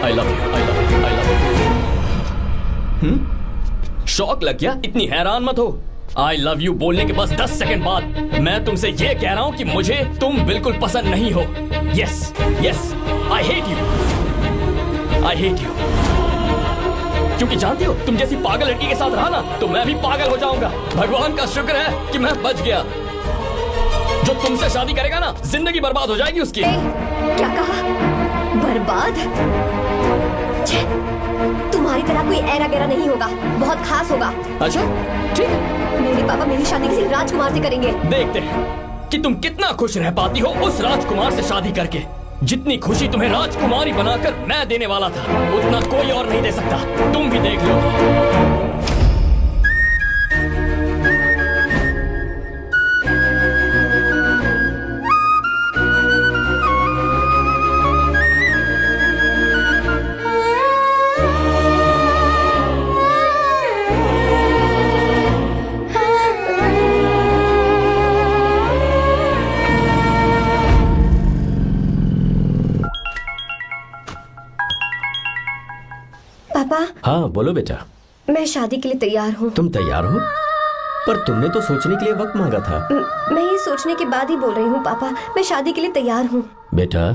I love you, I love you, I love you. शौक लग गया? इतनी हैरान मत हो। आई लव यू बोलने के बस 10 सेकंड बाद मैं तुमसे ये कह रहा हूँ कि मुझे तुम बिल्कुल पसंद नहीं हो। Yes yes, I hate you, I hate you. क्योंकि जानती हो, तुम जैसी पागल लड़की के साथ रहा ना, तो मैं भी पागल हो जाऊंगा। भगवान का शुक्र है कि मैं बच गया। जो तुमसे शादी करेगा ना, जिंदगी बर्बाद हो जाएगी उसकी। क्या कहा? बर्बाद? छे, तुम्हारी तरह कोई ऐरा गैरा नहीं होगा, बहुत खास होगा। अच्छा ठीक है, मेरे पापा मेरी शादी किसी राजकुमार से करेंगे। देखते हैं कि तुम कितना खुश रह पाती हो उस राजकुमार से शादी करके। जितनी खुशी तुम्हें राजकुमारी बनाकर मैं देने वाला था, उतना कोई और नहीं दे सकता। तुम भी देख लो। पापा, हाँ बोलो बेटा। मैं शादी के लिए तैयार हूँ। तुम तैयार हो? पर तुमने तो सोचने के लिए वक्त मांगा था। मैं ये सोचने के बाद ही बोल रही हूँ पापा, मैं शादी के लिए तैयार हूँ। बेटा,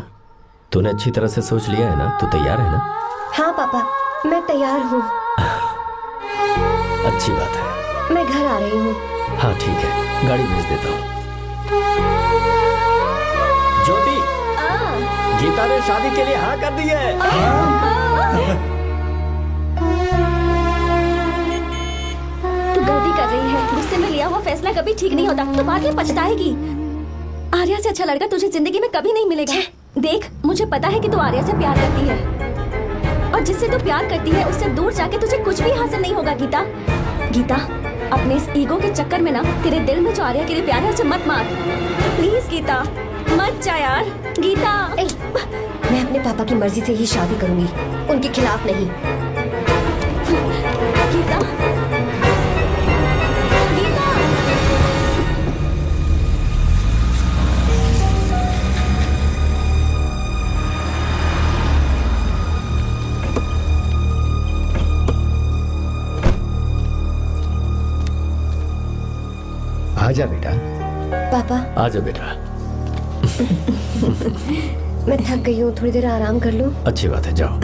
तूने अच्छी तरह से सोच लिया है ना? तू तैयार है ना? हाँ पापा, मैं तैयार हूँ। अच्छी बात है। मैं घर आ रही हूँ। हाँ ठीक है, गाड़ी भेज देता हूँ। ज्योति, गीता ने शादी के लिए हाँ कर दी है। तू गलती कर रही है। गुस्से में लिया हुआ फैसला कभी ठीक नहीं होता, तो बाद में पछताएगी। आर्या से अच्छा लड़का तुझे जिंदगी में कभी नहीं मिलेगा। देख, मुझे पता है कि तू आर्या से प्यार करती है, और जिससे तू प्यार करती है उससे दूर जाके तुझे कुछ भी हासिल नहीं होगा। गीता, गीता, अपने इस ईगो के चक्कर में ना तेरे दिल में जो आर्या के लिए प्यार है उसे मत मार। प्लीज गीता, मत जा यार। गीता, मैं अपने पापा की मर्जी से ही शादी करूंगी, उनके खिलाफ नहीं। गीता, गीता। आजा बेटा। पापा, आजा बेटा। मैं थक गई हूँ, थोड़ी देर आराम कर लूँ। अच्छी बात है, जाओ।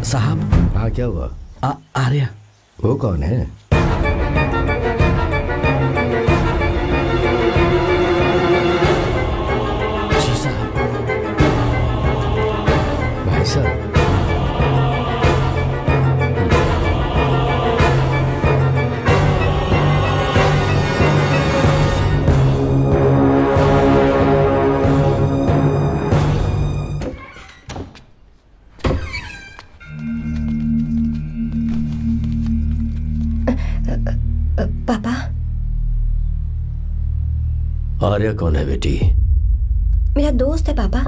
साहब। हाँ क्या हुआ? आर्या। वो कौन है? जी साहब। भाई साहब, पापा, आर्या कौन है बेटी? मेरा दोस्त है पापा।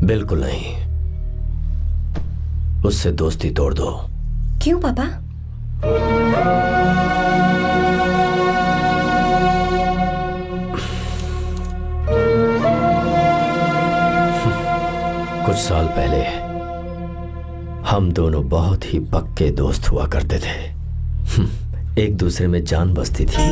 बिल्कुल नहीं, उससे दोस्ती तोड़ दो। क्यों पापा? कुछ साल पहले हम दोनों बहुत ही पक्के दोस्त हुआ करते थे। एक दूसरे में जान बसती थी।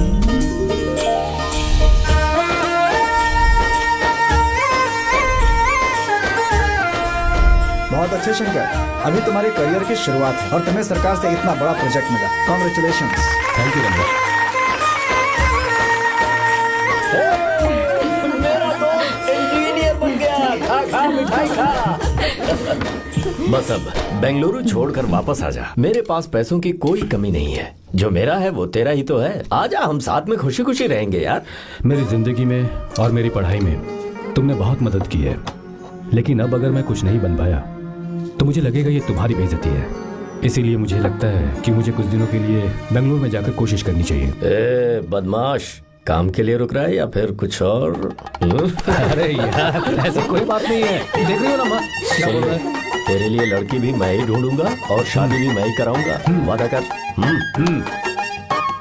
बहुत अच्छे शंकर, अभी तुम्हारे करियर की शुरुआत है और तुम्हें सरकार से इतना बड़ा प्रोजेक्ट मिला। कॉन्ग्रेचुलेशंस। थैंक यू रंगा। मेरा दोस्त इंजीनियर बन गया। खा खा मिठाई खा। बस अब बेंगलुरु छोड़कर वापस आ जा। मेरे पास पैसों की कोई कमी नहीं है। जो मेरा है वो तेरा ही तो है। आजा, हम साथ में खुशी खुशी रहेंगे यार। मेरी जिंदगी में और मेरी पढ़ाई में तुमने बहुत मदद की है, लेकिन अब अगर मैं कुछ नहीं बन पाया तो मुझे लगेगा ये तुम्हारी बेइज्जती है। इसीलिए मुझे लगता है कि मुझे कुछ दिनों के लिए बेंगलुरु में जाकर कोशिश करनी चाहिए। ए बदमाश, काम के लिए रुक रहा है या फिर कुछ और? अरे यार, ऐसी कोई बात नहीं है। देख रही हो ना माँ, क्या बोल रहा है? तेरे लिए लड़की भी मैं ही ढूंढूंगा और शादी भी मैं ही कराऊंगा। वादा कर।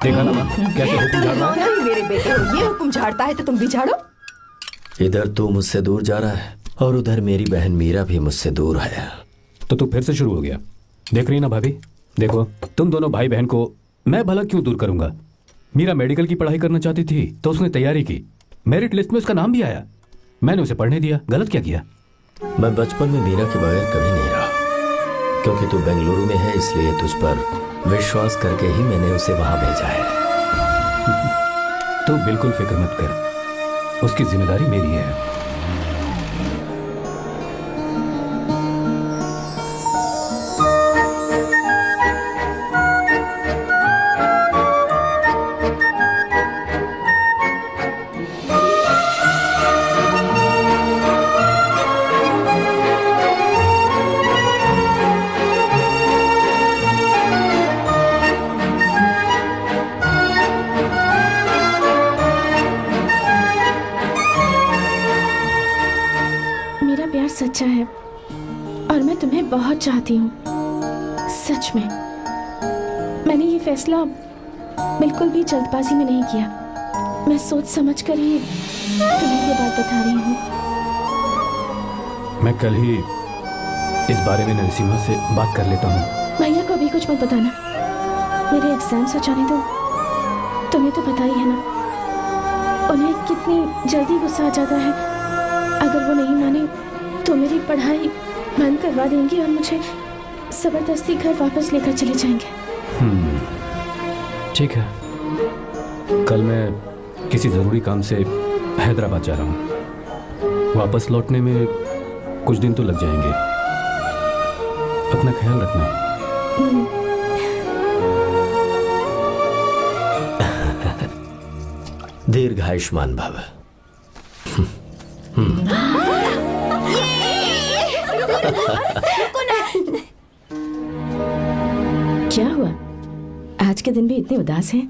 देखा ना माँ, कैसे हुक्म झाड़ रहा है? नहीं मेरे बेटे हो, ये हुक्म झाड़ता है तो तुम भी झाड़ो। इधर तू मुझसे दूर जा रहा है और उधर मेरी बहन मीरा भी मुझसे दूर है। तो तू फिर से शुरू हो गया। देख रही ना भाभी, देखो तुम दोनों भाई बहन को मैं भला क्यों दूर करूंगा। मीरा मेडिकल की पढ़ाई करना चाहती थी तो उसने तैयारी की, मेरिट लिस्ट में उसका नाम भी आया, मैंने उसे पढ़ने दिया। गलत क्या किया? मैं बचपन में मीरा के बगैर कभी नहीं रहा, क्योंकि तू बेंगलुरु में है इसलिए तुझ पर विश्वास करके ही मैंने उसे वहां भेजा है। तू बिल्कुल फिक्र मत कर, उसकी जिम्मेदारी मेरी है। सच्चा है और मैं तुम्हें बहुत चाहती हूँ, सच में। मैंने ये फैसला बिल्कुल भी जल्दबाजी में नहीं किया। मैं सोच समझ कर ही तुम्हें ये बात बता रही हूँ। मैं कल ही इस बारे में नरसिम्हा से बात कर लेता हूँ। भैया को अभी कुछ मत बताना, मेरे एग्जाम्स हो जाने दो। तुम्हें तो पता ही है ना उन्हें कितनी जल्दी गुस्सा आ जाता है। अगर वो नहीं माने तो मेरी पढ़ाई बंद करवा देंगे और मुझे जबरदस्ती घर वापस लेकर चले जाएंगे। ठीक है, कल मैं किसी जरूरी काम से हैदराबाद जा रहा हूँ। वापस लौटने में कुछ दिन तो लग जाएंगे। अपना ख्याल रखना। दीर्घायुष्मान भव। क्या हुआ? आज के दिन भी इतने उदास हैं?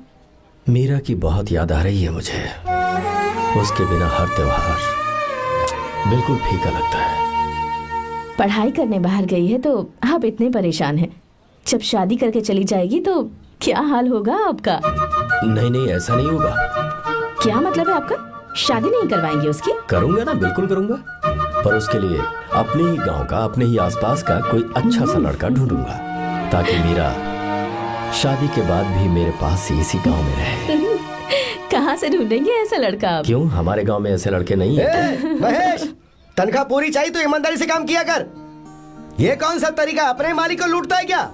मीरा की बहुत याद आ रही है मुझे। उसके बिना हर त्योहार बिल्कुल फीका लगता है। पढ़ाई करने बाहर गई है तो आप इतने परेशान हैं। जब शादी करके चली जाएगी तो क्या हाल होगा आपका? नहीं नहीं, ऐसा नहीं होगा। क्या मतलब है आपका? शादी नहीं करवाएंगे उसकी? करूंगा ना, बिल्कुल करूंगा, पर उसके लिए अपने ही गांव का, अपने ही आसपास का कोई अच्छा सा लड़का ढूंढूंगा ताकि मीरा शादी के बाद भी मेरे पास ही इसी गांव में रहे। कहाँ से ढूंढेंगे ऐसा लड़का आप? क्यों, हमारे गांव में ऐसे लड़के नहीं हैं? महेश, तनख्वाह पूरी चाहिए तो ईमानदारी से काम किया कर। ये कौन सा तरीका, अपने मालिक को लूटता है क्या?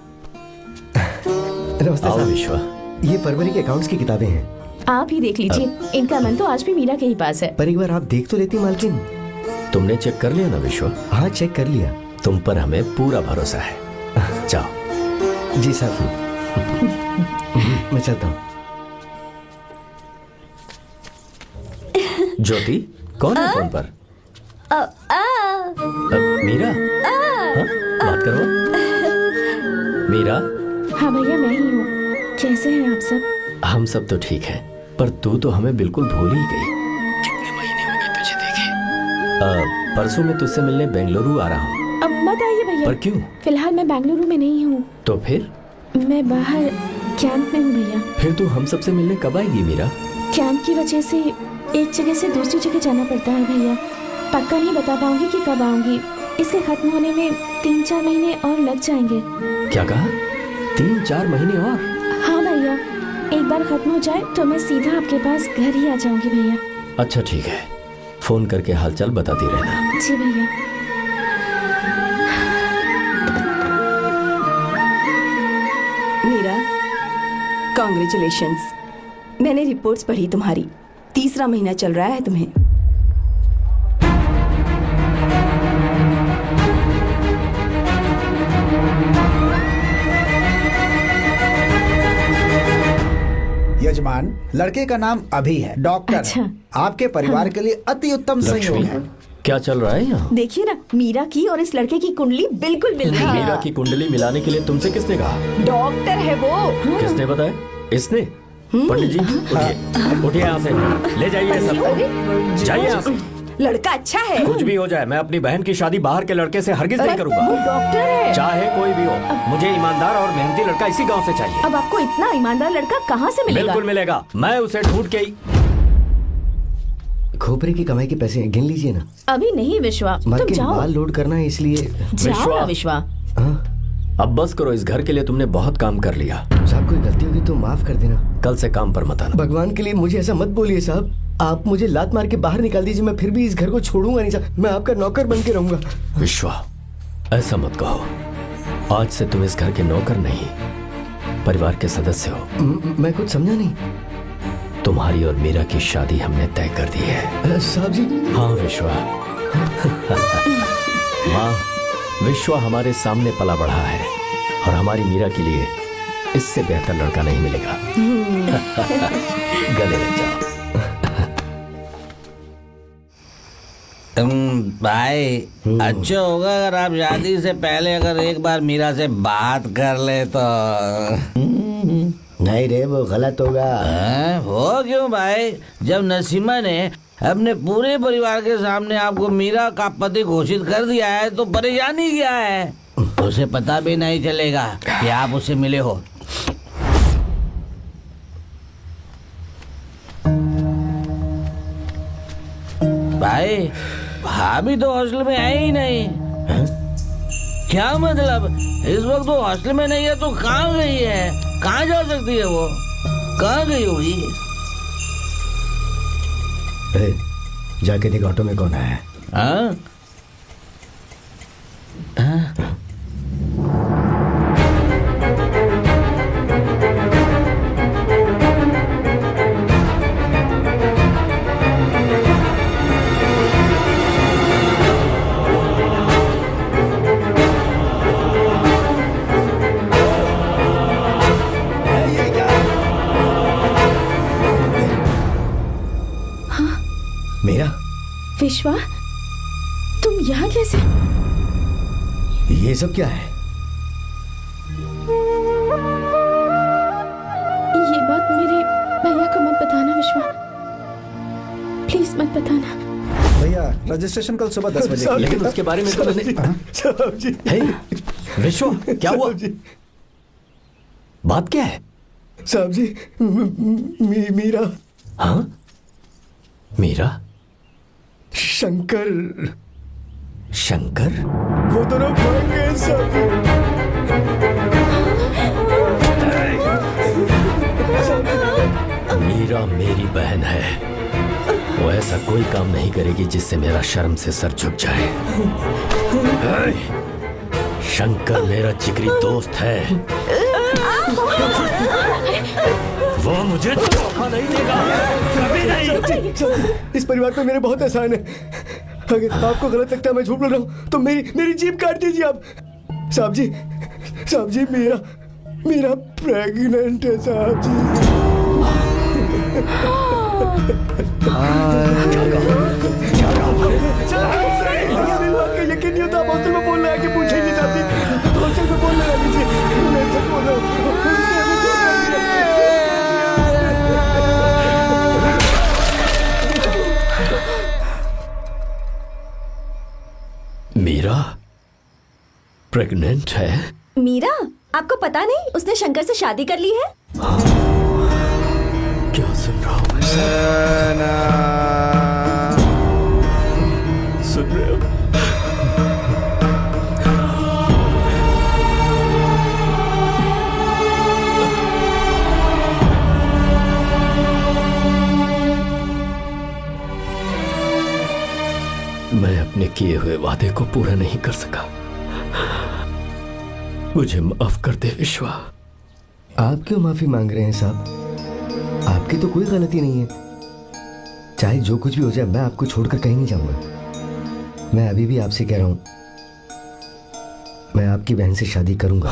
नमस्ते साहब। विश्वा, ये फरवरी के अकाउंट्स की किताबें हैं, आप ही देख लीजिए। इनका मन तो आज भी मीरा के ही पास है। पर एक बार आप देख तो लेती मालकिन। तुमने चेक कर लिया ना विश्वा? हाँ, चेक कर लिया। तुम पर हमें पूरा भरोसा है। जाओ। जी साहब। मैं चलता हूँ। ज्योति, कौन है फोन पर? मीरा? हाँ? बात करो। मीरा? हाँ भैया, मैं ही हूँ। कैसे हैं आप सब? हम सब तो ठीक हैं, पर तू तो हमें बिल्कुल भूल ही गई। कितने महीने हो गए तुझे देखे। परसों मैं तुझसे मिलने बेंगलुरु आ रहा हूँ। अब मत आइए भैया। पर क्यों? फिलहाल मैं बेंगलुरु में नहीं हूँ। तो फिर? मैं बाहर कैंप में हूँ भैया। फिर तू हम सबसे मिलने कब आएगी मीरा? कैंप की वजह से एक जगह से दूसरी जगह जाना पड़ता है भैया। पक्का नहीं बता पाऊंगी कि कब आऊंगी, इसके खत्म होने में 3-4 महीने और लग जाएंगे। क्या कहा? 3-4 महीने और? हाँ भैया, एक बार खत्म हो जाए तो मैं सीधा आपके पास घर ही आ जाऊंगी भैया। अच्छा ठीक है, फोन करके हालचाल बताती रहना। जी भैया। मीरा, कॉन्ग्रेचुलेशंस। मैंने रिपोर्ट्स पढ़ी तुम्हारी, 3रा महीना चल रहा है तुम्हें। यजमान, लड़के का नाम अभी है, डॉक्टर। अच्छा। आपके परिवार के लिए अति उत्तम संयोग है। क्या चल रहा है यहाँ? देखिए ना, मीरा की और इस लड़के की कुंडली बिल्कुल मिल रही है। मीरा की कुंडली मिलाने के लिए तुमसे किसने कहा? डॉक्टर है वो। किसने बताया? इसने? पंडित जी उठिए, उठिए यहाँ से, ले जाइए सब, जाइए यहाँ से। लड़का अच्छा है। कुछ भी हो जाए, मैं अपनी बहन की शादी बाहर के लड़के से हरगिज नहीं वो करूंगा। डॉक्टर है। चाहे कोई भी हो, मुझे ईमानदार और मेहनती लड़का इसी गांव से चाहिए। अब आपको इतना ईमानदार लड़का कहाँ से मिलेगा? बिल्कुल मिलेगा, मैं उसे ढूंढ के ही। खोपरे की कमाई के पैसे गिन लीजिए ना। अभी नहीं विश्वा, तुम मार्केट जाओ। माल लोड करना है इसलिए। जाओ ना विश्वा। हाँ? अब बस करो, इस घर के लिए तुमने बहुत काम कर लिया। साहब कोई गलती होगी तो माफ कर देना। कल से काम पर मत आना। भगवान के लिए मुझे ऐसा मत बोलिए साहब। आप मुझे लात मार के बाहर निकाल दीजिए, मैं फिर भी इस घर को छोड़ूंगा नहीं साहब। मैं आपका नौकर बन के रहूंगा। विश्वा, ऐसा मत कहो। आज से तुम इस घर के नौकर नहीं, परिवार के सदस्य हो। मैं कुछ समझा नहीं। तुम्हारी और मीरा की शादी हमने तय कर दी है। साहब जी। हाँ विश्वा। माँ, विश्वा हमारे सामने पला बढ़ा है और हमारी मीरा के लिए इससे बेहतर लड़का नहीं मिलेगा। गले लग जाओ। भाई, अच्छा होगा अगर आप शादी से पहले अगर एक बार मीरा से बात कर ले तो। नहीं रे, वो गलत होगा। वो क्यों भाई? जब नसीमा ने अपने पूरे परिवार के सामने आपको मीरा का पति घोषित कर दिया है तो परेशानी क्या है? उसे पता भी नहीं चलेगा कि आप उससे मिले हो। भाई, भाभी तो हॉस्टल में है ही नहीं। क्या मतलब? इस वक्त वो हॉस्टल में नहीं है तो कहाँ गई है? कहाँ जा सकती है वो? कहाँ गई होगी? जाके देख ऑटो में कौन है। हाँ? मेरा विश्वा, तुम यहाँ कैसे? ये सब क्या है? ये बात मेरे भैया को मत बताना विश्वा, प्लीज मत बताना। भैया, रजिस्ट्रेशन कल सुबह 10 बजे की है। लेकिन उसके बारे में तो साहब जी। हे, विश्वा, क्या हुआ? बात क्या है? साहब जी, मीरा। हाँ? मीरा? शंकर। शंकर? वो दोनों भाग गए साहब जी। मीरा मेरी बहन है, वो ऐसा कोई काम नहीं करेगी जिससे मेरा शर्म से सर झुक जाए। शंकर मेरा जिगरी दोस्त है, वो मुझे धोखा नहीं देगा, कभी नहीं। इस परिवार पे मेरे बहुत एहसान है। अगर आपको गलत लगता है मैं झूठ बोल रहा हूँ तो मेरी जीभ काट दीजिए आप। साहब जी, मेरा प्रेग्नेंट है साहब जी। मेरी बात का यकीन नहीं होता, आप हॉस्टल में फोन लगा के पूछेंगे साहब जी। हॉस्टल में फोन लगा लीजिए, मैं सच बोल रहा हूँ। मीरा प्रेग्नेंट है? मीरा, आपको पता नहीं उसने शंकर से शादी कर ली है? क्या सुन रहा हूँ मैं? सुन रहे हो? किए हुए वादे को पूरा नहीं कर सका। मुझे माफ कर दे विश्वा। आप क्यों माफी मांग रहे हैं साहब? आपकी तो कोई गलती नहीं है। चाहे जो कुछ भी हो जाए, मैं आपको छोड़कर कहीं नहीं जाऊंगा। मैं अभी भी आपसे कह रहा हूं, मैं आपकी बहन से शादी करूंगा।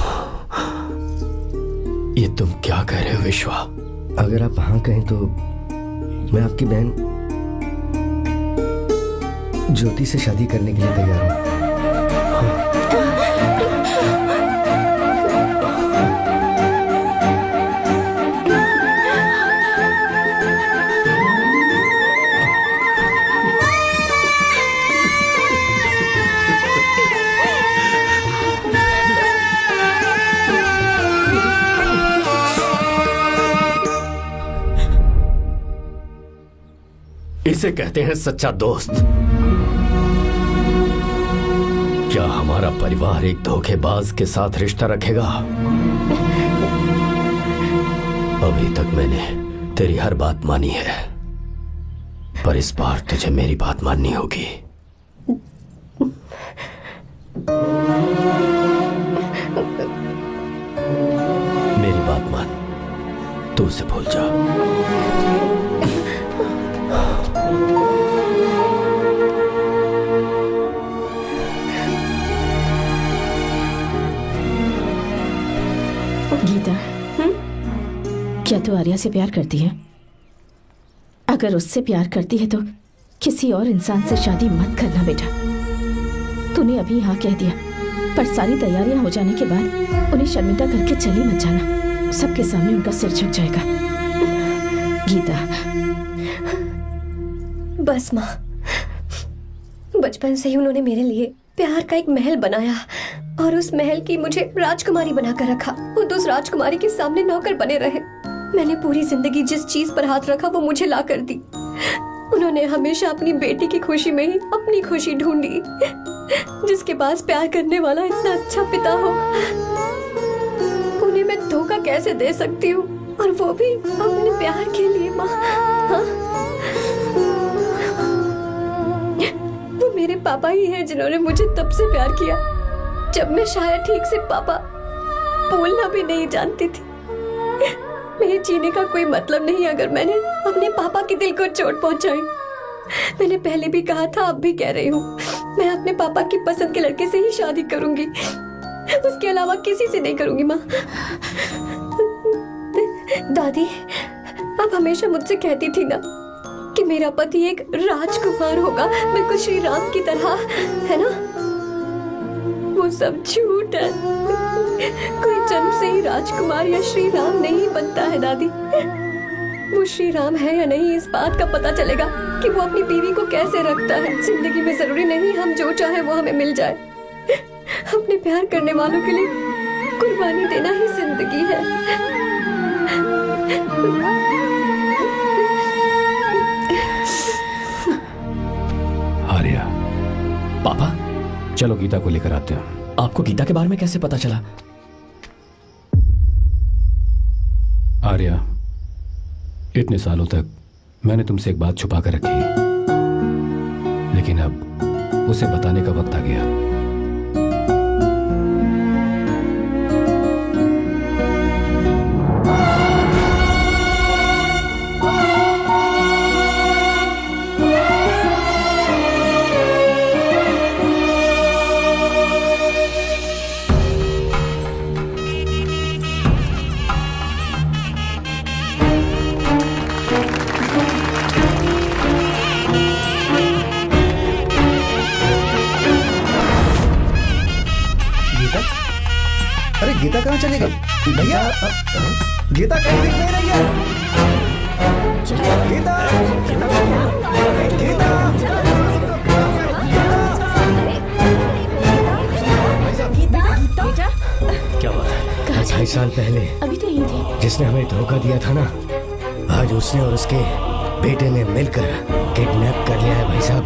ये तुम क्या कह रहे हो विश्वा? अगर आप हाँ कहें तो मैं आपकी बहन ज्योति से शादी करने के लिए तैयार हूं। इसे कहते हैं सच्चा दोस्त। क्या हमारा परिवार एक धोखेबाज के साथ रिश्ता रखेगा? अभी तक मैंने तेरी हर बात मानी है, पर इस बार तुझे मेरी बात माननी होगी। मेरी बात मान, तू उसे भूल जा। गीता, क्या तू आर्या से प्यार करती है? अगर उससे प्यार करती है तो किसी और इंसान से शादी मत करना बेटा। तूने अभी हाँ कह दिया, पर सारी तैयारियां हो जाने के बाद उन्हें शर्मिंदा करके चली मत जाना। सबके सामने उनका सिर झुक जाएगा। गीता, बस माँ, बचपन से ही उन्होंने मेरे लिए प्यार का एक महल बनाया और उस महल की मुझे राजकुमारी बनाकर रखा। वो उस राजकुमारी के सामने नौकर बने रहे। मैंने पूरी जिंदगी जिस चीज पर हाथ रखा वो मुझे ला कर दी। उन्होंने हमेशा अपनी बेटी की खुशी में ही अपनी खुशी ढूंढी। जिसके पास प्यार करने वाला इतना अच्छा पिता हो, उन्हें मैं धोखा कैसे दे सकती हूँ, और वो भी अपने प्यार के लिए। माँ, हाँ? वो मेरे पापा ही हैं जिन्होंने मुझे तब से प्यार किया जब मैं शायद ठीक से पापा बोलना भी नहीं जानती थी। मेरे जीने का कोई मतलब नहीं अगर मैंने अपने पापा के दिल को चोट पहुंचाई। मैंने पहले भी कहा था, अब भी कह रही हूँ, मैं अपने पापा की पसंद के लड़के से ही शादी करूंगी, उसके अलावा किसी से नहीं करूंगी। माँ, दादी आप हमेशा मुझसे कहती थी ना कि मेरा पति एक राजकुमार होगा, बिल्कुल श्री राम की तरह, है ना? वो सब झूठ है। कोई जन्म से ही राजकुमार या श्री राम नहीं बनता है दादी। वो श्री राम है या नहीं, इस बात का पता चलेगा कि वो अपनी बीवी को कैसे रखता है। जिंदगी में जरूरी नहीं हम जो चाहे वो हमें मिल जाए। अपने प्यार करने वालों के लिए कुर्बानी देना ही जिंदगी है। आर्या, पापा, चलो गीता को लेकर आते हैं। आपको गीता के बारे में कैसे पता चला? आर्या, इतने सालों तक मैंने तुमसे एक बात छुपा कर रखी, लेकिन अब उसे बताने का वक्त आ गया। गीता कहाँ चली गई? भैया, गीता कहीं दिख नहीं रही है। गीता, बेटा, क्या बात है? 2.5 साल पहले अभी तो यही थी। जिसने हमें धोखा दिया था ना, आज उसने और उसके बेटे ने मिलकर किडनैप कर लिया है भाई साहब।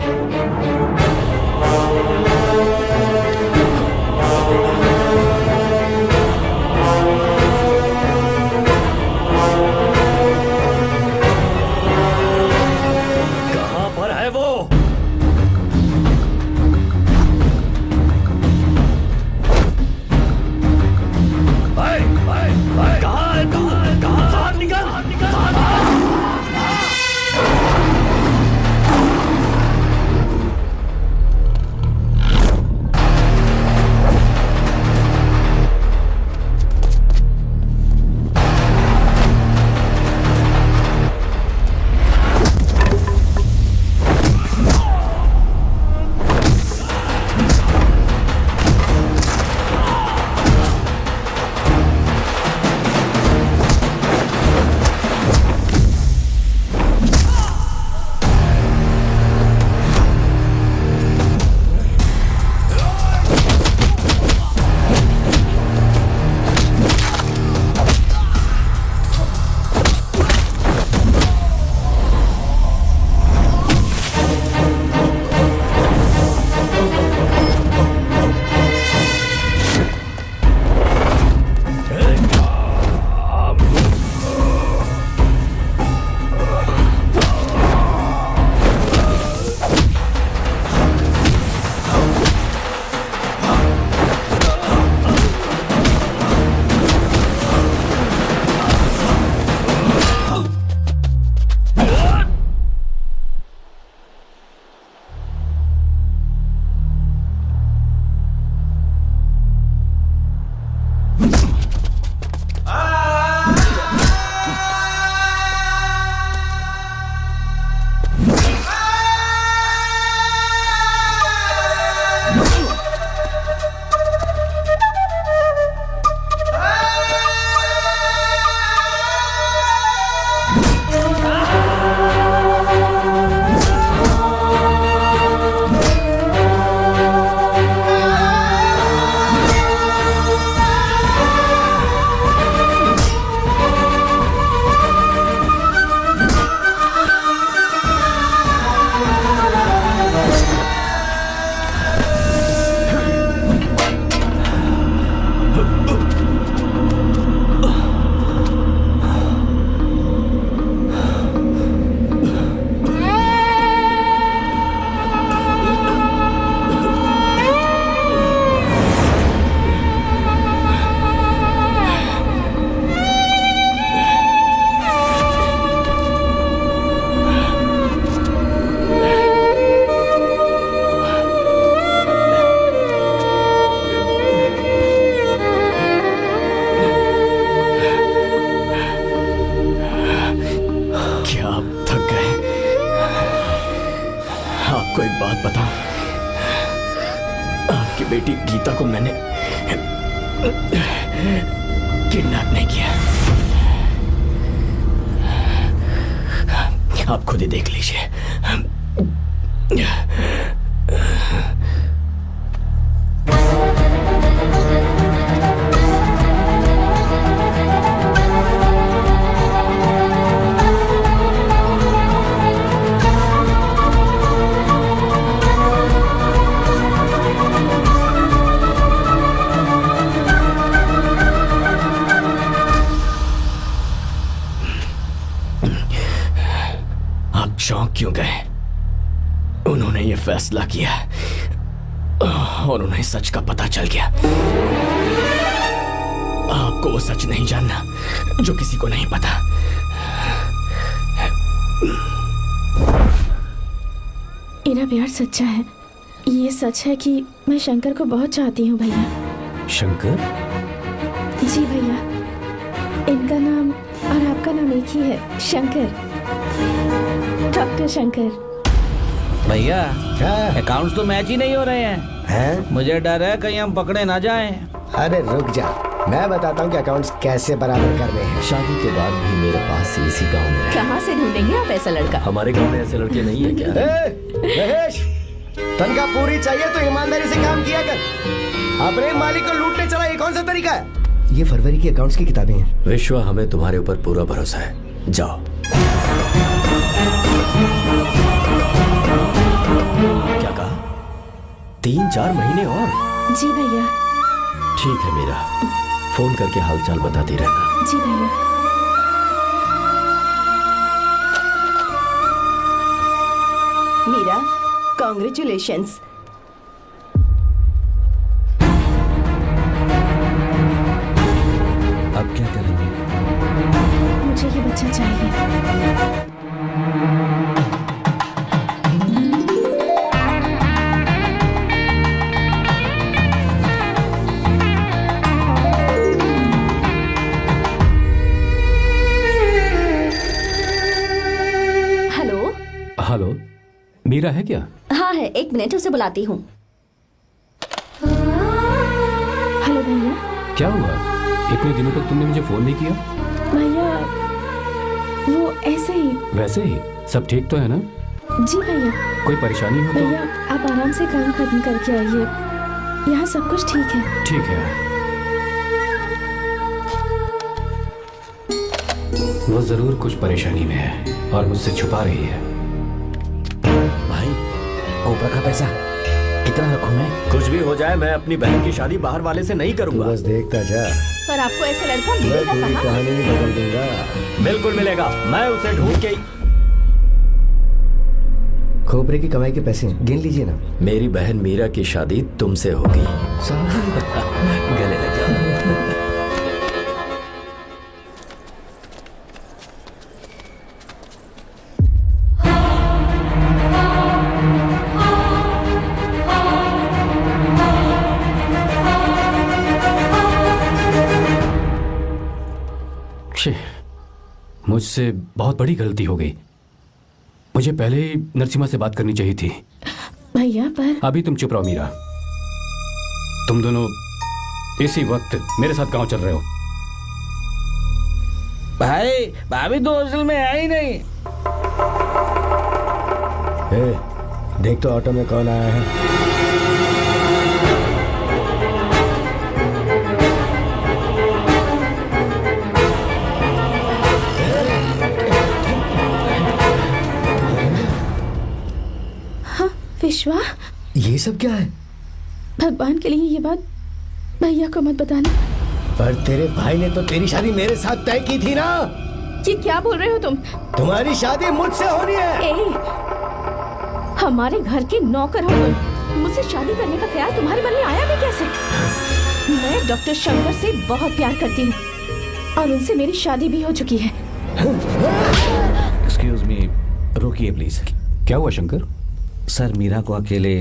आपकी बेटी गीता को मैंने किडनैप नहीं किया। आप खुद ही देख लीजिए। आप चौंक क्यों गए? उन्होंने ये फैसला किया और उन्हें सच का पता चल गया। आपको वो सच नहीं जानना जो किसी को नहीं पता। मेरा प्यार सच्चा है। ये सच है कि मैं शंकर को बहुत चाहती हूँ भैया। शंकर? जी भैया, इनका नाम और आपका नाम एक ही है, शंकर, डॉक्टर शंकर। भैया क्या? अकाउंट्स तो मैच ही नहीं हो रहे हैं। हैं? मुझे डर है कहीं हम पकड़े ना जाएं। अरे रुक जा, मैं बताता हूँ कि अकाउंट्स कैसे बराबर करने हैं। शादी के बाद भी मेरे पास इसी गांव में रहे। कहाँ से ढूंढेंगे आप ऐसा लड़का? हमारे गांव में ऐसे लड़के नहीं है क्या? महेश, तनख्वाह पूरी चाहिए तो ईमानदारी से काम किया कर। अपने मालिक को लूटने चला, ये कौन सा तरीका है? ये फरवरी की अकाउंट्स की किताबें हैं। विश्वा, हमें तुम्हारे ऊपर पूरा भरोसा है। जाओ। क्या कहा? 3-4 महीने और? जी भैया। ठीक है मीरा, फोन करके हालचाल बताती रहना। जी भैया। मीरा, कॉन्ग्रेचुलेशंस। अब क्या करेंगे? मुझे ये बच्चा चाहिए। हेलो। हेलो, मीरा है क्या? हाँ है, 1 मिनट, उसे बुलाती हूँ। हेलो भैया। क्या हुआ? इतने दिनों तक तुमने मुझे फोन नहीं किया? भैया वो ऐसे ही। वैसे ही सब ठीक तो है ना? जी भैया। कोई परेशानी हो भैया आप आराम से काम खत्म करके आइए, यहाँ सब कुछ ठीक है। तो? ठीक है। वो जरूर कुछ परेशानी में है और मुझसे छुपा रही है। भाई, ऊपर का पैसा कितना रखूं मैं? कुछ भी हो जाए, मैं अपनी बहन की शादी बाहर वाले से नहीं तू करूंगा। बस देखता जा, पर आपको ऐसा लड़का मैं मिलेगा पूरी कहाँ? कहानी ही बदल दूंगा। बिल्कुल मिलेगा, मैं उसे ढूंढ के। खोपरे की कमाई के पैसे गिन लीजिए ना। मेरी बहन मीरा की शादी तुमसे होगी। गले लग जाओ। मुझसे बहुत बड़ी गलती हो गई। मुझे पहले ही नरसिम्हा से बात करनी चाहिए थी। भैया पर अभी तुम चुप रहो मीरा। तुम दोनों इसी वक्त मेरे साथ गांव चल रहे हो। भाई भाभी तो हॉस्टल में है ही नहीं। देख तो ऑटो में कौन आया है। विश्वा, ये सब क्या है? भगवान के लिए ये बात भैया को मत बताना। पर तेरे भाई ने तो तेरी शादी मेरे साथ तय की थी ना। ये क्या बोल रहे हो तुम? तुम्हारी शादी मुझसे होनी है। हमारे घर के नौकर हो तुम, मुझसे शादी करने का ख्याल तुम्हारे मन में आया भी कैसे? मैं डॉक्टर शंकर से बहुत प्यार करती हूँ और उनसे मेरी शादी भी हो चुकी है। एक्सक्यूज मी, रोकिए प्लीज। क्या हुआ शंकर? सर, मीरा को अकेले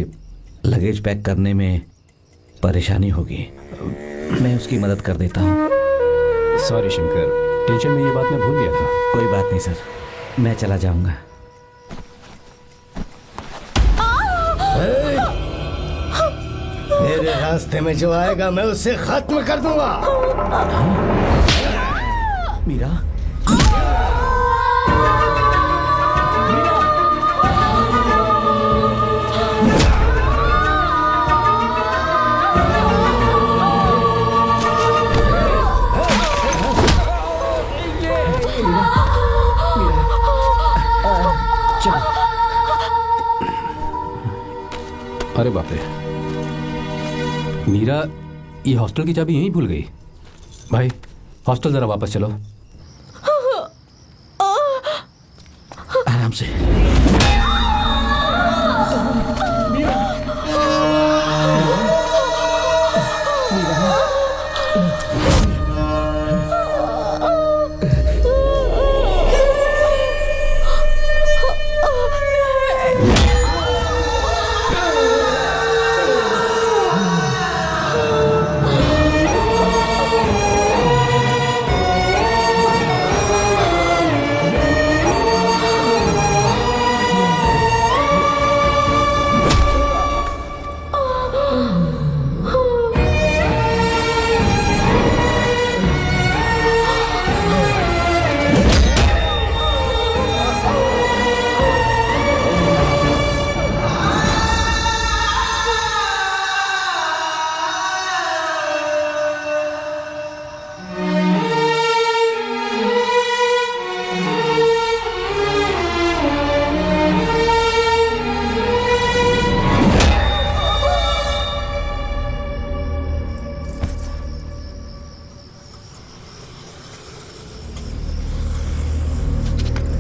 लगेज पैक करने में परेशानी होगी, मैं उसकी मदद कर देता हूँ। सॉरी शंकर, टेंशन में ये बात मैं भूल गया था। कोई बात नहीं सर, मैं चला जाऊंगा। मेरे रास्ते में जो आएगा मैं उसे खत्म कर दूंगा। मीरा, अरे बाप रे, मीरा ये हॉस्टल की चाबी यहीं भूल गई। भाई हॉस्टल जरा वापस चलो। आराम से।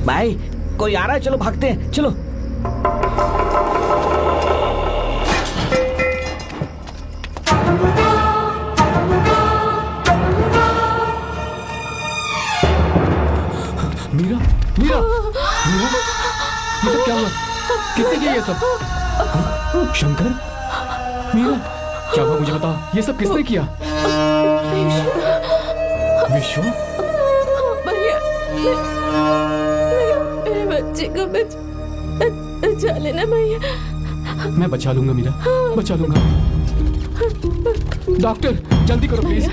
भाई कोई आ रहा है, चलो भागते हैं, चलो। मीरा, मीरा, मीरा, ये सब क्या हुआ? किसने किया ये सब? शंकर, मीरा, क्या हुआ मुझे बता, ये सब किसने किया? विश्व, मेरे बच्चे को बचा लेना भैया। मैं बचा लूंगा मीरा, बचा लूंगा। डॉक्टर जल्दी करो प्लीज।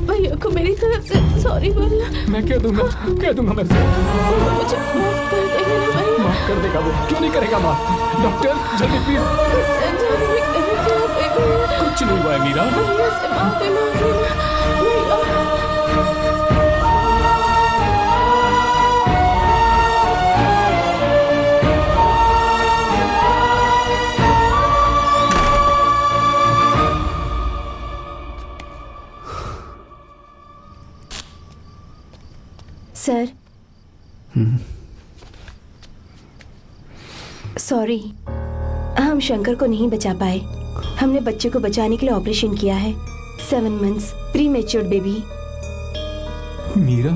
भैया को मेरी तरफ से सॉरी बोलना। मैं कह दूंगा मैं। मुझे माफ कर देगा ना भैया। माफ कर देगा वो, क्यों नहीं करेगा माफ? डॉक्टर जल्दी प्लीज। कुछ नहीं हुआ है मीरा। भैया से माफी मांग लेना भैया। सर, सॉरी, हम शंकर को नहीं बचा पाए। हमने बच्चे को बचाने के लिए ऑपरेशन किया है। 7 months pre matured baby. Meera,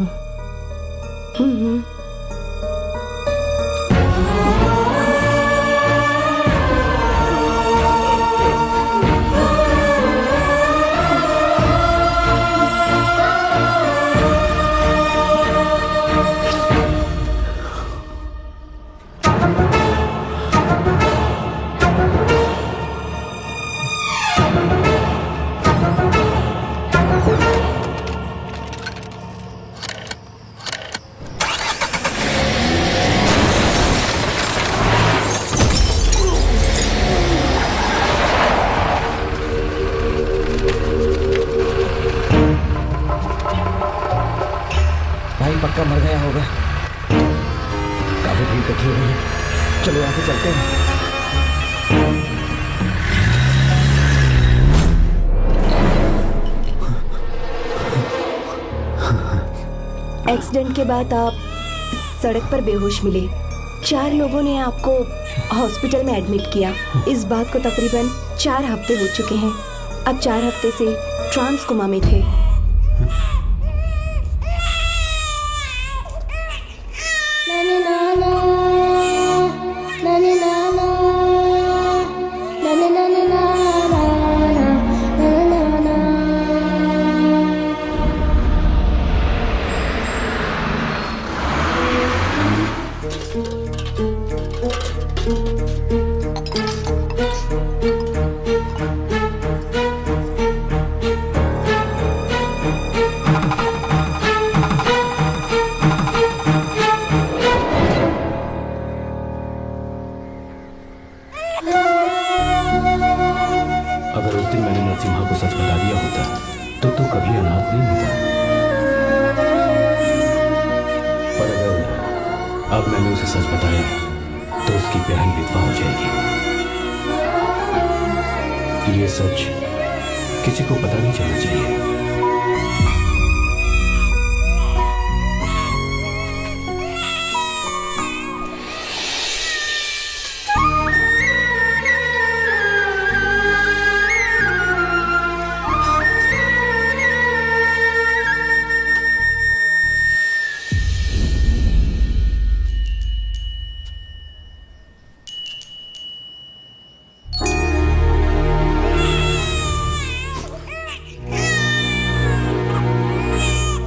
पक्का मर गया होगा। काफी भीड़ इकट्ठी हो गई है, चलो यहाँ से चलते हैं। एक्सीडेंट के बाद आप सड़क पर बेहोश मिले। 4 लोगों ने आपको हॉस्पिटल में एडमिट किया। इस बात को तकरीबन 4 हफ्ते हो चुके हैं। अब 4 हफ्ते से ट्रांस कोमा में थे। अगर उस दिन मैंने नरसिम्हा को सच बता दिया होता तो तू कभी अनाथ नहीं होता। पर अगर अब मैंने उसे सच बताया तो उसकी बहन विधवा हो जाएगी। ये सच किसी को पता नहीं चलना चाहिए।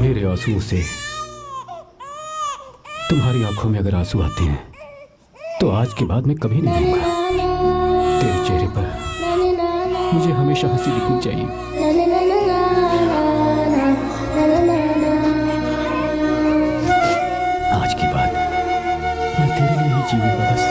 मेरे आंसुओं से तुम्हारी आंखों में अगर आंसू आते हैं तो आज के बाद मैं कभी नहीं रहूंगा। तेरे चेहरे पर मुझे हमेशा हंसी दिखनी चाहिए। आज के बाद मैं तेरे लिए ही जीऊंगा बस।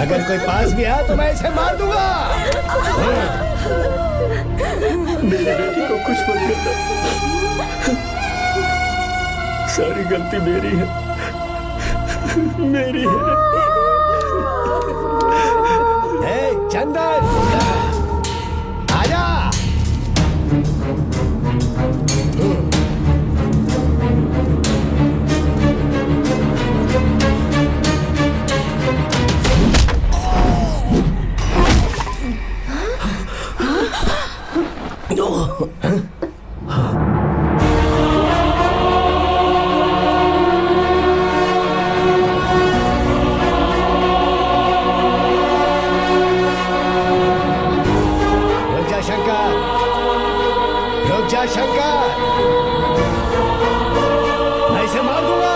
अगर कोई पास भी आया तो मैं इसे मार दूंगा। मेरी बेटी को कुछ मत करना, सारी गलती मेरी है, मेरी है। चंदन आजा। शंकर, मैं इसे मार दूंगा।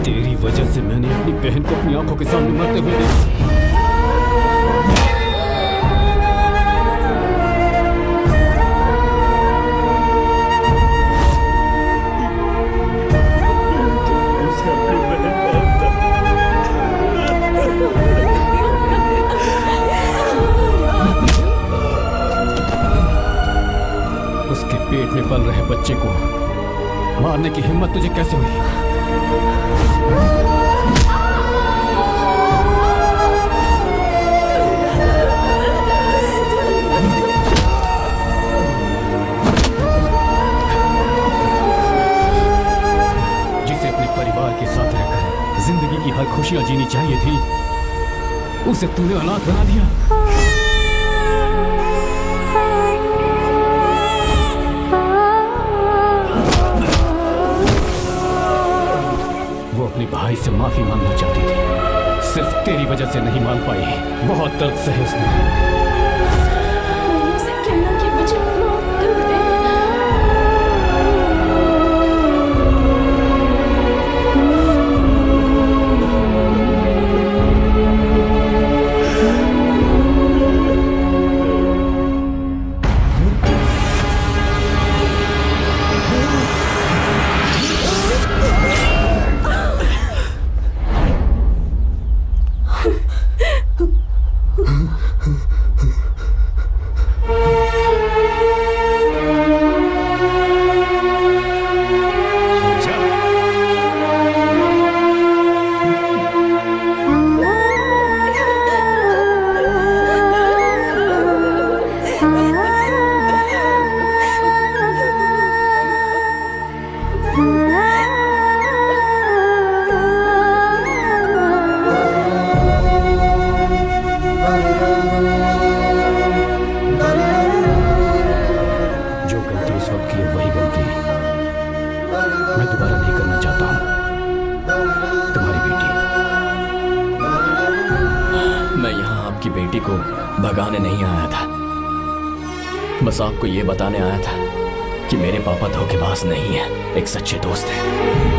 तेरी वजह से मैंने अपनी बहन को अपनी आंखों के सामने मरते हुए देखा। उसके पेट में पल रहे बच्चे को मारने की हिम्मत तुझे कैसे हुई? जिसे अपने परिवार के साथ रहकर जिंदगी की हर खुशियां जीनी चाहिए थी, उसे तूने अनाथ बना दिया। अपने भाई से माफी मांगना चाहती थी, सिर्फ तेरी वजह से नहीं मांग पाई। बहुत दर्द सहे उसने। मैंने उसे कहना कि मुझे माफ कर दे। भगाने नहीं आया था, बस आपको ये बताने आया था कि मेरे पापा धोखेबाज नहीं है, एक सच्चे दोस्त हैं।